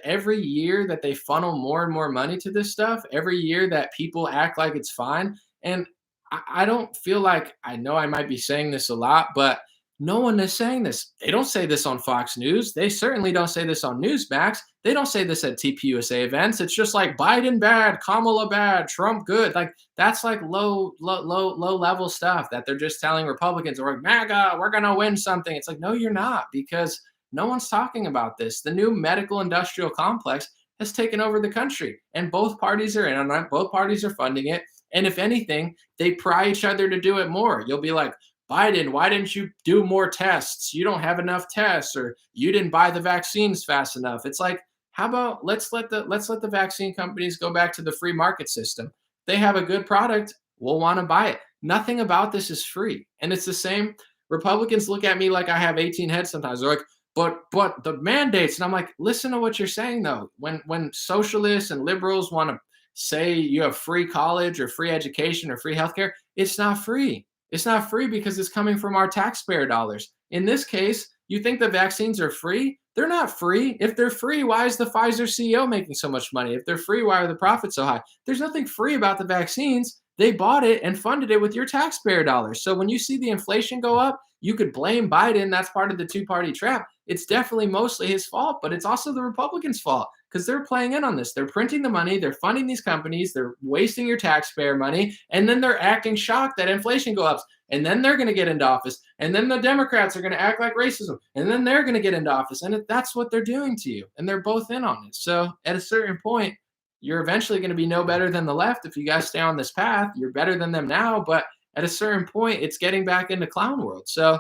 every year that they funnel more and more money to this stuff, every year that people act like it's fine, and I don't feel like, I know I might be saying this a lot, but no one is saying this. They don't say this on Fox News. They certainly don't say this on Newsmax. They don't say this at TPUSA events. It's just like Biden bad, Kamala bad, Trump good. That's low level stuff that they're just telling Republicans, or MAGA, we're going to win something. It's like, no, you're not, because no one's talking about this. The new medical industrial complex has taken over the country, and both parties are in on it. Both parties are funding it. And if anything, they pry each other to do it more. You'll be like, Biden, why didn't you do more tests? You don't have enough tests, or you didn't buy the vaccines fast enough. It's like, how about let's let the vaccine companies go back to the free market system. They have a good product, we'll want to buy it. Nothing about this is free. And it's the same. Republicans look at me like I have 18 heads sometimes. They're like, but the mandates. And I'm like, listen to what you're saying though. When socialists and liberals want to say you have free college or free education or free healthcare, it's not free. It's not free because it's coming from our taxpayer dollars. In this case, you think the vaccines are free? They're not free. If they're free, why is the Pfizer CEO making so much money? If they're free, why are the profits so high? There's nothing free about the vaccines. They bought it and funded it with your taxpayer dollars. So when you see the inflation go up, you could blame Biden. That's part of the two-party trap. It's definitely mostly his fault, but it's also the Republicans' fault, because they're playing in on this. They're printing the money, they're funding these companies, they're wasting your taxpayer money, and then they're acting shocked that inflation goes up. And then they're going to get into office. And then the Democrats are going to act like racism. And then they're going to get into office. And that's what they're doing to you. And they're both in on it. So at a certain point, you're eventually going to be no better than the left. If you guys stay on this path, you're better than them now. But at a certain point, it's getting back into clown world. So,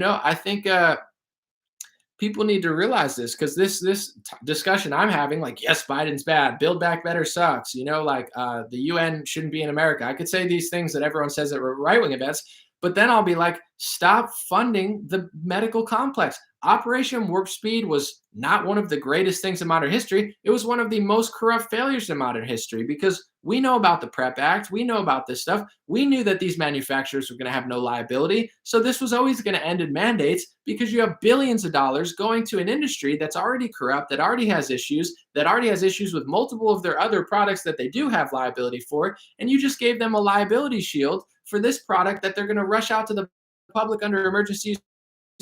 I think people need to realize this, because this discussion I'm having, like, yes, Biden's bad, Build Back Better sucks, the UN shouldn't be in America. I could say these things that everyone says at right-wing events, but then I'll be like, stop funding the medical complex. Operation Warp Speed was not one of the greatest things in modern history. It was one of the most corrupt failures in modern history, because we know about the PrEP Act. We know about this stuff. We knew that these manufacturers were going to have no liability. So this was always going to end in mandates, because you have billions of dollars going to an industry that's already corrupt, that already has issues with multiple of their other products that they do have liability for. And you just gave them a liability shield for this product that they're going to rush out to the public under emergency use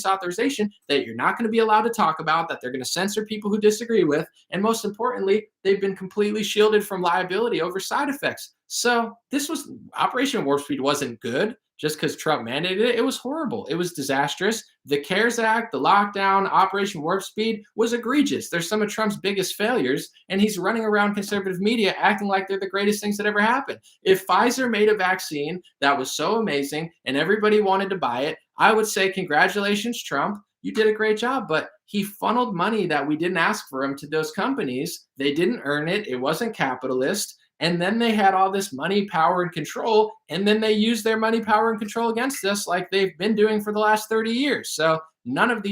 authorization, that you're not going to be allowed to talk about, that they're going to censor people who disagree with, and most importantly, they've been completely shielded from liability over side effects. So this was Operation Warp Speed wasn't good just because Trump mandated it. It was horrible. It was disastrous. The CARES Act, the lockdown, Operation Warp Speed was egregious. They're some of Trump's biggest failures, and he's running around conservative media acting like they're the greatest things that ever happened. If Pfizer made a vaccine that was so amazing and everybody wanted to buy it, I would say, congratulations, Trump. You did a great job, but he funneled money that we didn't ask for him to those companies. They didn't earn it. It wasn't capitalist. And then they had all this money, power, and control. And then they used their money, power, and control against us like they've been doing for the last 30 years. So none of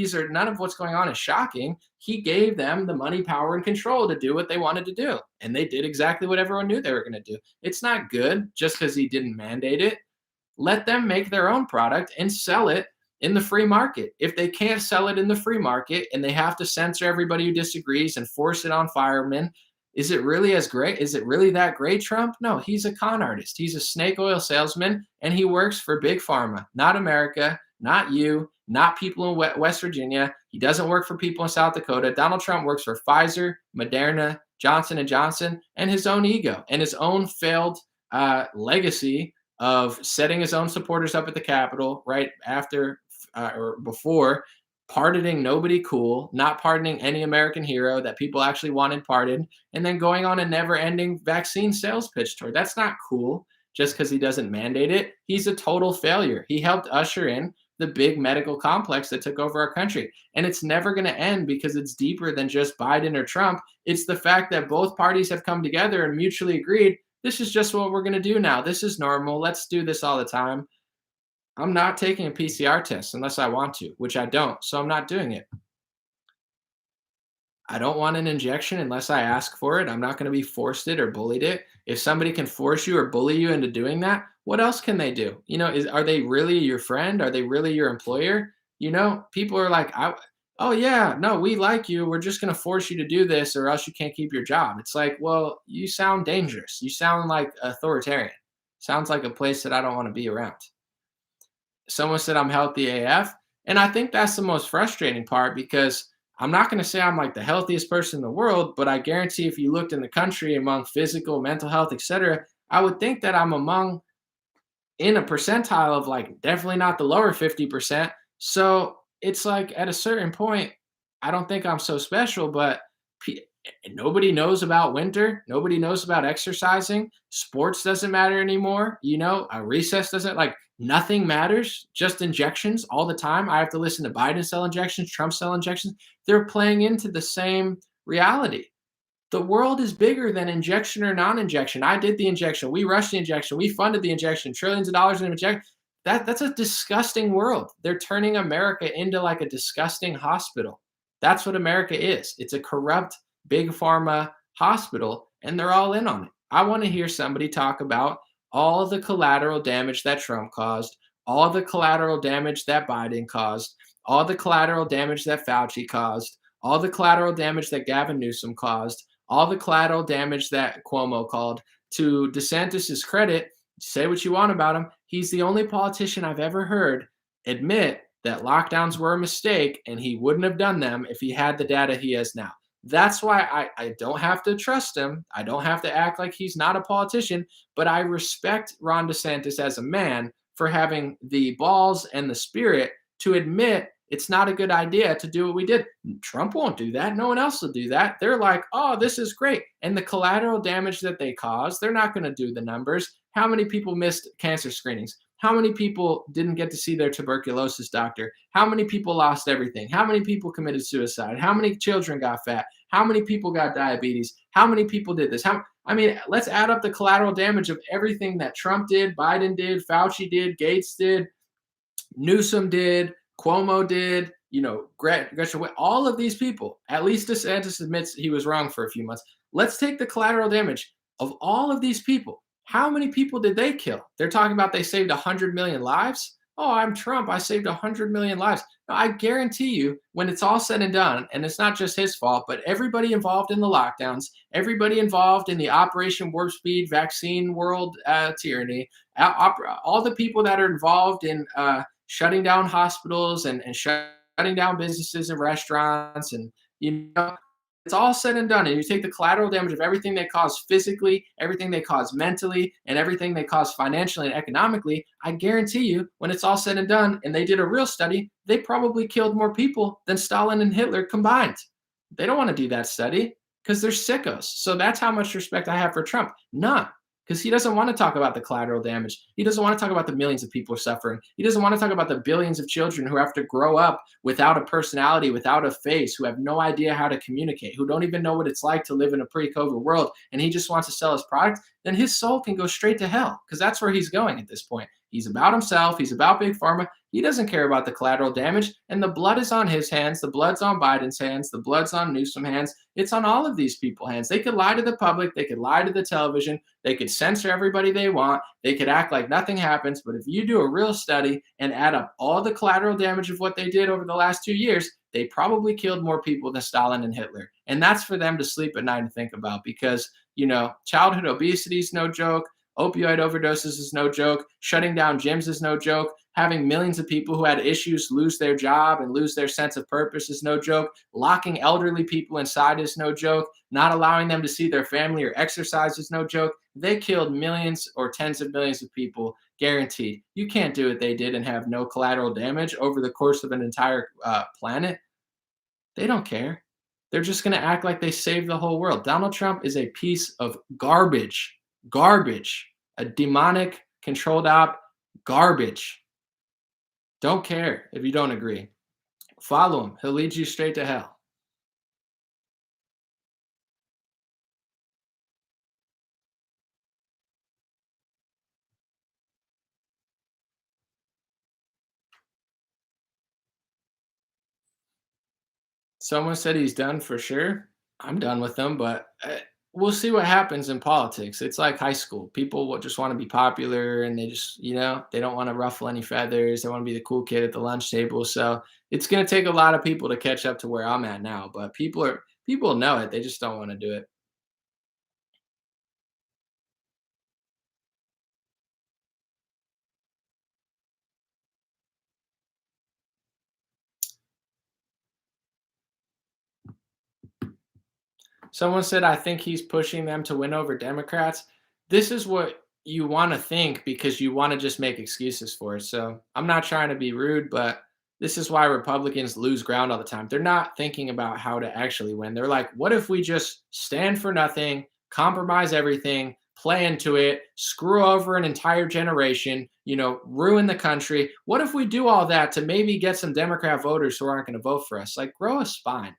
what's going on is shocking. He gave them the money, power, and control to do what they wanted to do. And they did exactly what everyone knew they were going to do. It's not good just because he didn't mandate it. Let them make their own product and sell it in the free market. If they can't sell it in the free market and they have to censor everybody who disagrees and force it on firemen, is it really as great? Is it really that great, Trump? No, he's a con artist. He's a snake oil salesman, and he works for Big Pharma, not America, not you, not people in West Virginia. He doesn't work for people in South Dakota. Donald Trump works for Pfizer, Moderna, Johnson & Johnson, and his own ego and his own failed legacy of setting his own supporters up at the Capitol right after or before, pardoning nobody cool, not pardoning any American hero that people actually wanted pardoned, and then going on a never-ending vaccine sales pitch tour. That's not cool just because he doesn't mandate it. He's a total failure. He helped usher in the big medical complex that took over our country. And it's never going to end because it's deeper than just Biden or Trump. It's the fact that both parties have come together and mutually agreed, this is just what we're going to do now. This is normal. Let's do this all the time. I'm not taking a PCR test unless I want to, which I don't. So I'm not doing it. I don't want an injection unless I ask for it. I'm not going to be forced it or bullied it. If somebody can force you or bully you into doing that, what else can they do? Are they really your friend? Are they really your employer? People are like, oh yeah, no, we like you. We're just going to force you to do this or else you can't keep your job. It's like, well, you sound dangerous. You sound like authoritarian. Sounds like a place that I don't want to be around. Someone said I'm healthy AF. And I think that's the most frustrating part, because I'm not going to say I'm like the healthiest person in the world, but I guarantee if you looked in the country among physical, mental health, etc., I would think that I'm in a percentile of like definitely not the lower 50%. So it's like at a certain point, I don't think I'm so special, but nobody knows about winter. Nobody knows about exercising. Sports doesn't matter anymore. A recess doesn't, like, nothing matters. Just injections all the time. I have to listen to Biden sell injections, Trump sell injections. They're playing into the same reality. The world is bigger than injection or non-injection. I did the injection. We rushed the injection. We funded the injection. Trillions of dollars in injection. That's a disgusting world. They're turning America into like a disgusting hospital. That's what America is. It's a corrupt big pharma hospital, and they're all in on it. I want to hear somebody talk about all the collateral damage that Trump caused, all the collateral damage that Biden caused, all the collateral damage that Fauci caused, all the collateral damage that Gavin Newsom caused, all the collateral damage that Cuomo caused. To DeSantis' credit, say what you want about him, he's the only politician I've ever heard admit that lockdowns were a mistake and he wouldn't have done them if he had the data he has now. That's why I don't have to trust him. I don't have to act like he's not a politician, but I respect Ron DeSantis as a man for having the balls and the spirit to admit it's not a good idea to do what we did. Trump won't do that. No one else will do that. They're like, oh, this is great. And the collateral damage that they cause, they're not going to do the numbers. How many people missed cancer screenings? How many people didn't get to see their tuberculosis doctor? How many people lost everything? How many people committed suicide? How many children got fat? How many people got diabetes? How many people did this? I mean, let's add up the collateral damage of everything that Trump did, Biden did, Fauci did, Gates did, Newsom did, Cuomo did, Gretchen, all of these people. At least DeSantis admits he was wrong for a few months. Let's take the collateral damage of all of these people. How many people did they kill? They're talking about they saved 100 million lives. Oh, I'm Trump. I saved 100 million lives. Now, I guarantee you, when it's all said and done, and it's not just his fault, but everybody involved in the lockdowns, everybody involved in the Operation Warp Speed vaccine world tyranny, all the people that are involved in shutting down hospitals and shutting down businesses and restaurants, and it's all said and done, and you take the collateral damage of everything they cause physically, everything they cause mentally, and everything they cause financially and economically, I guarantee you, when it's all said and done, and they did a real study, they probably killed more people than Stalin and Hitler combined. They don't want to do that study because they're sickos. So that's how much respect I have for Trump. None. Because he doesn't want to talk about the collateral damage. He doesn't want to talk about the millions of people suffering. He doesn't want to talk about the billions of children who have to grow up without a personality, without a face, who have no idea how to communicate, who don't even know what it's like to live in a pre-COVID world, and he just wants to sell his product. Then his soul can go straight to hell, because that's where he's going at this point. He's about himself. He's about big pharma. He doesn't care about the collateral damage, and the blood is on his hands. The blood's on Biden's hands. The blood's on Newsom's hands. It's on all of these people's hands. They could lie to the public. They could lie to the television. They could censor everybody they want. They could act like nothing happens. But if you do a real study and add up all the collateral damage of what they did over the last 2 years, they probably killed more people than Stalin and Hitler. And that's for them to sleep at night and think about, because, childhood obesity is no joke. Opioid overdoses is no joke. Shutting down gyms is no joke. Having millions of people who had issues lose their job and lose their sense of purpose is no joke. Locking elderly people inside is no joke. Not allowing them to see their family or exercise is no joke. They killed millions or tens of millions of people, guaranteed. You can't do what they did and have no collateral damage over the course of an entire planet. They don't care. They're just going to act like they saved the whole world. Donald Trump is a piece of garbage, a demonic, controlled op, garbage. Don't care if you don't agree. Follow him. He'll lead you straight to hell. Someone said he's done for sure. I'm done with him, but we'll see what happens in politics. It's like high school. People will just want to be popular, and they just, they don't want to ruffle any feathers. They want to be the cool kid at the lunch table. So it's going to take a lot of people to catch up to where I'm at now. But people know it. They just don't want to do it. Someone said, I think he's pushing them to win over Democrats. This is what you want to think because you want to just make excuses for it. So I'm not trying to be rude, but this is why Republicans lose ground all the time. They're not thinking about how to actually win. They're like, what if we just stand for nothing, compromise everything, play into it, screw over an entire generation, ruin the country? What if we do all that to maybe get some Democrat voters who aren't going to vote for us? Like, grow a spine,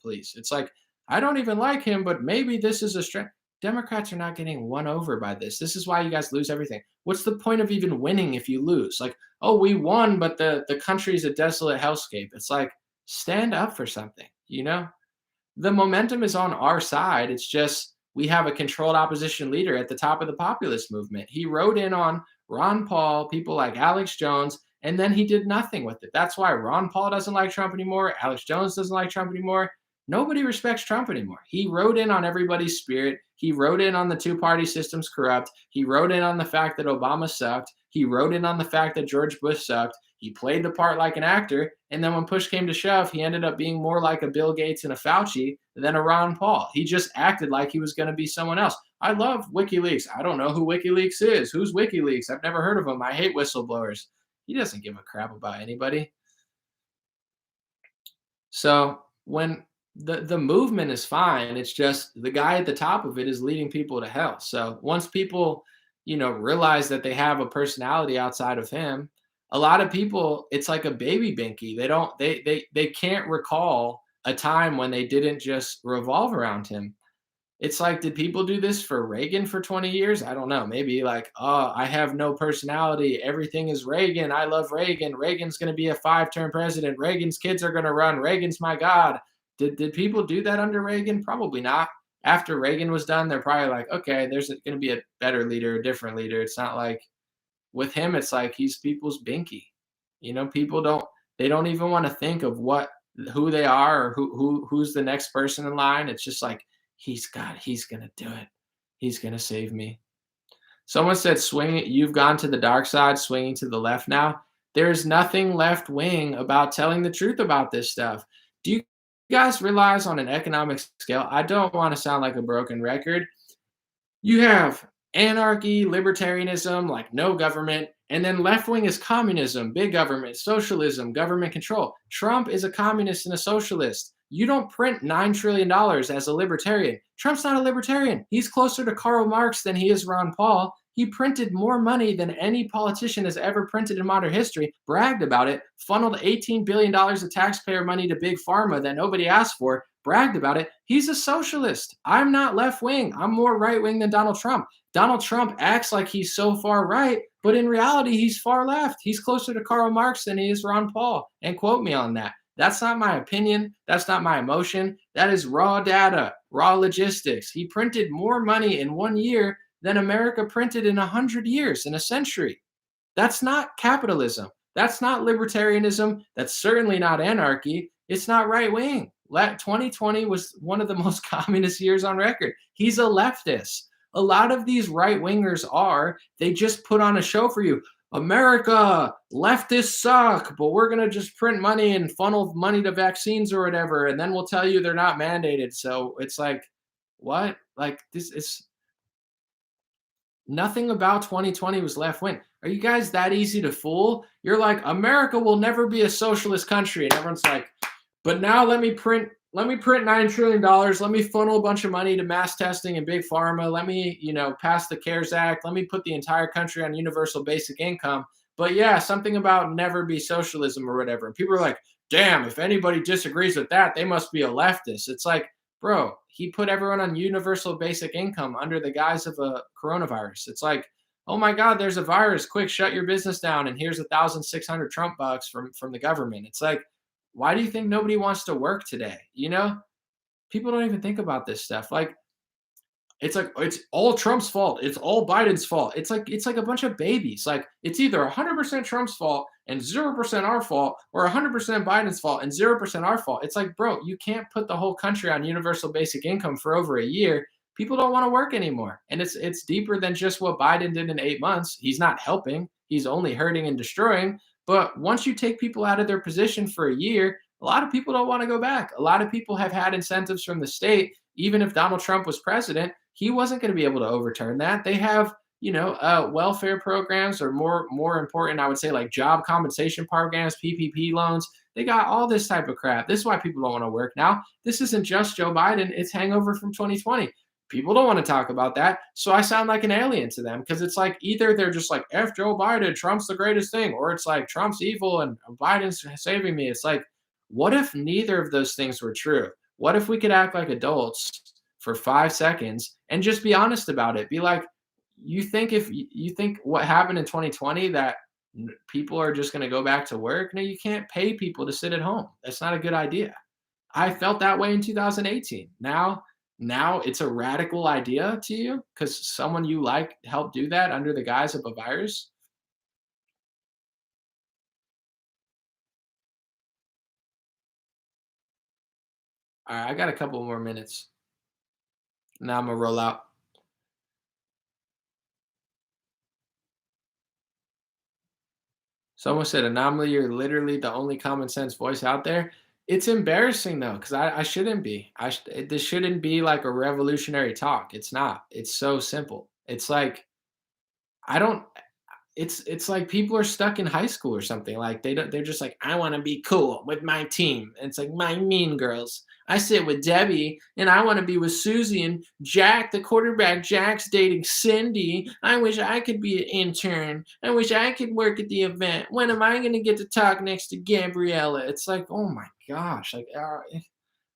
please. It's like, I don't even like him, but maybe this is a strength. Democrats are not getting won over by this. This is why you guys lose everything. What's the point of even winning if you lose? Like, oh, we won, but the country is a desolate hellscape. It's like, stand up for something, The momentum is on our side. It's just we have a controlled opposition leader at the top of the populist movement. He rode in on Ron Paul, people like Alex Jones, and then he did nothing with it. That's why Ron Paul doesn't like Trump anymore. Alex Jones doesn't like Trump anymore. Nobody respects Trump anymore. He rode in on everybody's spirit. He rode in on the two-party system's corrupt. He rode in on the fact that Obama sucked. He rode in on the fact that George Bush sucked. He played the part like an actor. And then when push came to shove, he ended up being more like a Bill Gates and a Fauci than a Ron Paul. He just acted like he was going to be someone else. I love WikiLeaks. I don't know who WikiLeaks is. Who's WikiLeaks? I've never heard of him. I hate whistleblowers. He doesn't give a crap about anybody. So when the movement is fine, it's just the guy at the top of it is leading people to hell. So once people, realize that they have a personality outside of him, a lot of people, it's like a baby binky. They can't recall a time when they didn't just revolve around him. It's like, did people do this for Reagan for 20 years? I don't know. Maybe like, oh, I have no personality. Everything is Reagan. I love Reagan. Reagan's going to be a 5-term president. Reagan's kids are going to run. Reagan's my God. Did people do that under Reagan? Probably not. After Reagan was done, they're probably like, okay, there's going to be a better leader, a different leader. It's not like with him, it's like he's people's binky. People they don't even want to think of who they are or who's the next person in line. It's just like, he's going to do it. He's going to save me. Someone said, you've gone to the dark side, swinging to the left now. There's nothing left wing about telling the truth about this stuff. Do you guys realize on an economic scale, I don't want to sound like a broken record. You have anarchy, libertarianism, like no government, and then left wing is communism, big government, socialism, government control. Trump is a communist and a socialist. You don't print $9 trillion as a libertarian. Trump's not a libertarian. He's closer to Karl Marx than he is Ron Paul. He printed more money than any politician has ever printed in modern history, bragged about it, funneled $18 billion of taxpayer money to big pharma that nobody asked for, bragged about it. He's a socialist. I'm not left wing. I'm more right wing than Donald Trump. Donald Trump acts like he's so far right, but in reality, he's far left. He's closer to Karl Marx than he is Ron Paul. And quote me on that. That's not my opinion. That's not my emotion. That is raw data, raw logistics. He printed more money in 1 year than America printed in 100 years, in a century. That's not capitalism. That's not libertarianism. That's certainly not anarchy. It's not right wing. 2020 was one of the most communist years on record. He's a leftist. A lot of these right wingers they just put on a show for you. America, leftists suck, but we're going to just print money and funnel money to vaccines or whatever. And then we'll tell you they're not mandated. So it's like, what? Like this is nothing about 2020 was left wing. Are you guys that easy to fool? You're like, America will never be a socialist country. And everyone's like, but now let me print $9 trillion. Let me funnel a bunch of money to mass testing and big pharma. Let me, pass the CARES Act. Let me put the entire country on universal basic income. But yeah, something about never be socialism or whatever. And people are like, damn, if anybody disagrees with that, they must be a leftist. It's like, bro, he put everyone on universal basic income under the guise of a coronavirus. It's like, oh my God, there's a virus. Quick, shut your business down. And here's 1,600 Trump bucks from the government. It's like, why do you think nobody wants to work today? People don't even think about this stuff. Like, it's like, it's all Trump's fault. It's all Biden's fault. It's like a bunch of babies. Like, it's either 100% Trump's fault and 0% our fault, or 100% Biden's fault and 0% our fault. It's like, bro, you can't put the whole country on universal basic income for over a year. People don't want to work anymore. And it's deeper than just what Biden did in 8 months. He's not helping. He's only hurting and destroying. But once you take people out of their position for a year, a lot of people don't want to go back. A lot of people have had incentives from the state. Even if Donald Trump was president, he wasn't going to be able to overturn that. They have, welfare programs, or more important, I would say, like job compensation programs, PPP loans. They got all this type of crap. This is why people don't want to work now. This isn't just Joe Biden. It's hangover from 2020. People don't want to talk about that. So I sound like an alien to them, because it's like either they're just like, F Joe Biden, Trump's the greatest thing, or it's like Trump's evil and Biden's saving me. It's like, what if neither of those things were true? What if we could act like adults for 5 seconds and just be honest about it? Be like, you think what happened in 2020, that people are just going to go back to work? No, you can't pay people to sit at home. That's not a good idea. I felt that way in 2018. Now it's a radical idea to you because someone you like helped do that under the guise of a virus? All right, I got a couple more minutes. Now I'm going to roll out. Someone said, anomaly, you're literally the only common sense voice out there. It's embarrassing though, because I shouldn't be. This shouldn't be like a revolutionary talk. It's not. It's so simple. It's like I don't. It's like people are stuck in high school or something. Like they're just like, I want to be cool with my team. And it's like my mean girls. I sit with Debbie and I want to be with Susie and Jack, the quarterback. Jack's dating Cindy. I wish I could be an intern. I wish I could work at the event. When am I going to get to talk next to Gabriella? It's like, oh my gosh. Like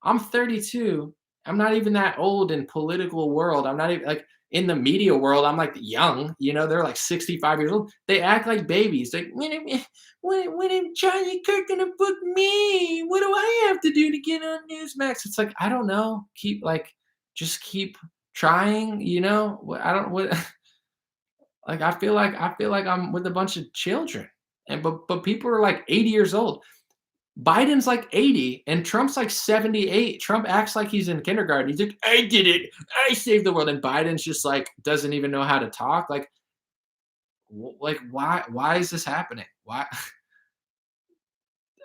I'm 32. I'm not even that old in political world. I'm not even like in the media world, I'm like young, they're like 65 years old. They act like babies. Like, when Charlie Kirk gonna book me? What do I have to do to get on Newsmax? It's like, I don't know. Just keep trying, I don't what like I feel like I'm with a bunch of children. But people are like 80 years old. Biden's like 80 and Trump's like 78. Trump acts like he's in kindergarten. He's like, I did it. I saved the world. And Biden's just like, doesn't even know how to talk. Like why is this happening? Why?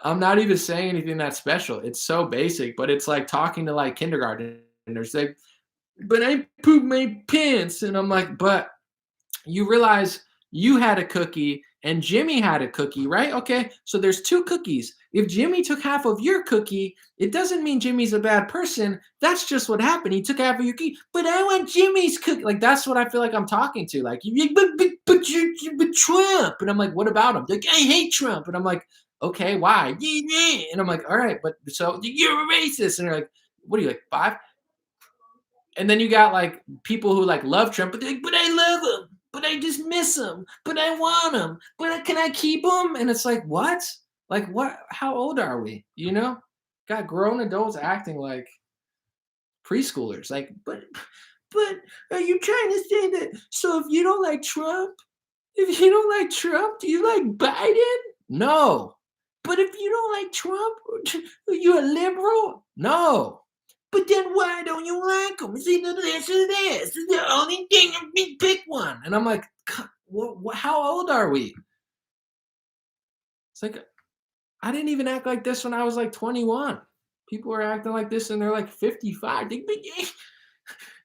I'm not even saying anything that special. It's so basic, but it's like talking to like kindergartners. Like, but I pooped my pants. And I'm like, but you realize you had a cookie and Jimmy had a cookie, right? Okay, so there's 2 cookies. If Jimmy took half of your cookie, it doesn't mean Jimmy's a bad person. That's just what happened. He took half of your cookie, but I want Jimmy's cookie. Like, that's what I feel like I'm talking to. Like, but Trump. And I'm like, what about him? Like, I hate Trump. And I'm like, okay, why? And I'm like, all right, but so you're a racist. And they're like, what are you, like 5? And then you got like people who like love Trump, but they're like, but I love him. But I just miss him. But I want him. But can I keep him? And it's like, what? Like, what? How old are we? Got grown adults acting like preschoolers. Like, but are you trying to say that? So if you don't like Trump, do you like Biden? No. But if you don't like Trump, are you a liberal? No. But then why don't you like them? It's either this or this. It's the only thing. Pick one. And I'm like, how old are we? It's like, I didn't even act like this when I was like 21. People are acting like this and they're like 55. If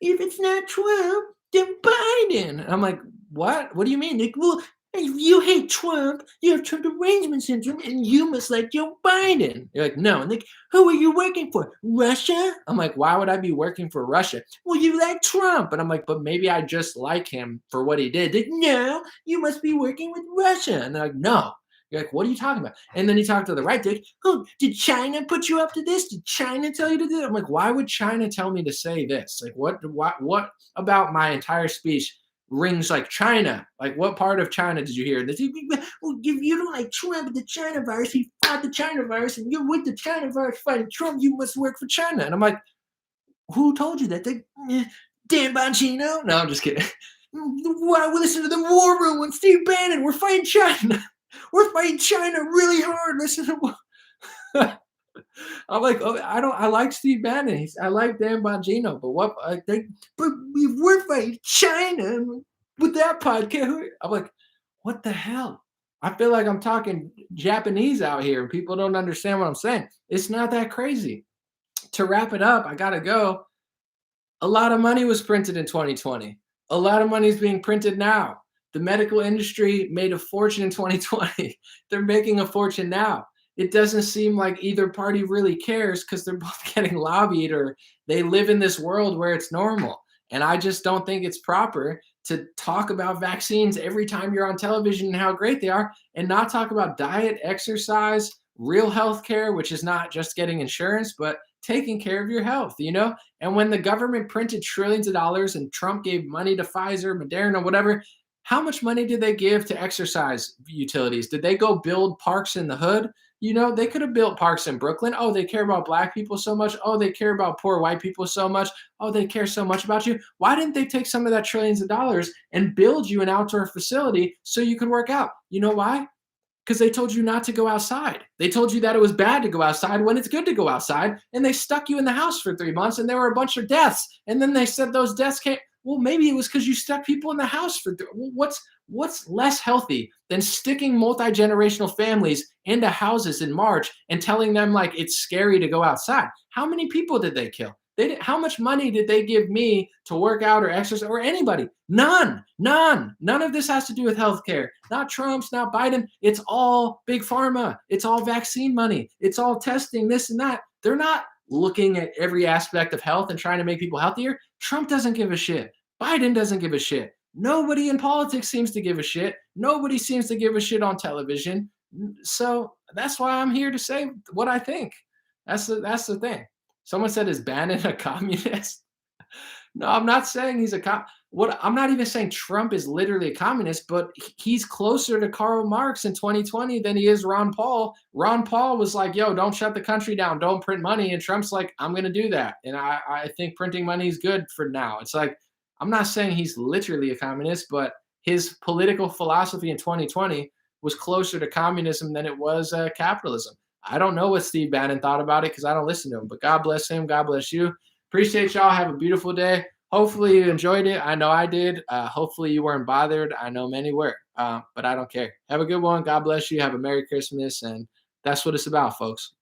it's not Trump, then Biden. And I'm like, what? What do you mean? Like, well, if you hate Trump, you have Trump derangement syndrome, and you must like Joe Biden. You're like, no. And like, who are you working for? Russia? I'm like, why would I be working for Russia? Well, you like Trump. And I'm like, but maybe I just like him for what he did. Like, no, you must be working with Russia. And they're like, no. You're like, what are you talking about? And then you talk to the right, like, oh, did China put you up to this? Did China tell you to do it? I'm like, why would China tell me to say this? Like, what about my entire speech rings like China? Like, what part of China did you hear? Well, if you don't like Trump, the China virus, he fought the China virus, and you're with the China virus fighting Trump, you must work for China. And I'm like, who told you that? Dan Bongino? No, I'm just kidding. Why we listen to the War Room and Steve Bannon? We're fighting China. We're fighting China really hard. Listen to I'm like, oh, I like Steve Bannon. I like Dan Bongino, but but we're fighting China with that podcast. I'm like, what the hell? I feel like I'm talking Japanese out here and people don't understand what I'm saying. It's not that crazy. To wrap it up, I gotta go. A lot of money was printed in 2020. A lot of money is being printed now. The medical industry made a fortune in 2020. They're making a fortune now. It doesn't seem like either party really cares because they're both getting lobbied, or they live in this world where it's normal. And I just don't think it's proper to talk about vaccines every time you're on television and how great they are, and not talk about diet, exercise, real health care, which is not just getting insurance, but taking care of your health, And when the government printed trillions of dollars and Trump gave money to Pfizer, Moderna, whatever, how much money did they give to exercise utilities? Did they go build parks in the hood? They could have built parks in Brooklyn. Oh, they care about black people so much. Oh, they care about poor white people so much. Oh, they care so much about you. Why didn't they take some of that trillions of dollars and build you an outdoor facility so you could work out? You know why? Because they told you not to go outside. They told you that it was bad to go outside when it's good to go outside. And they stuck you in the house for 3 months and there were a bunch of deaths. And then they said those deaths came. Well, maybe it was because you stuck people in the house for. What's less healthy than sticking multi-generational families into houses in March and telling them like it's scary to go outside? How many people did they kill? How much money did they give me to work out or exercise or anybody? None. None of this has to do with healthcare. Not Trump's, not Biden. It's all big pharma. It's all vaccine money. It's all testing, this and that. They're not looking at every aspect of health and trying to make people healthier. Trump doesn't give a shit. Biden doesn't give a shit. Nobody in politics seems to give a shit. Nobody seems to give a shit on television. So that's why I'm here to say what I think. That's the thing. Someone said, is Bannon a communist? No, I'm not saying he's I'm not even saying Trump is literally a communist, but he's closer to Karl Marx in 2020 than he is Ron Paul. Ron Paul was like, yo, don't shut the country down. Don't print money. And Trump's like, I'm going to do that. And I think printing money is good for now. It's like, I'm not saying he's literally a communist, but his political philosophy in 2020 was closer to communism than it was capitalism. I don't know what Steve Bannon thought about it because I don't listen to him, but God bless him. God bless you. Appreciate y'all. Have a beautiful day. Hopefully you enjoyed it. I know I did. Hopefully you weren't bothered. I know many were, but I don't care. Have a good one. God bless you. Have a Merry Christmas. And that's what it's about, folks.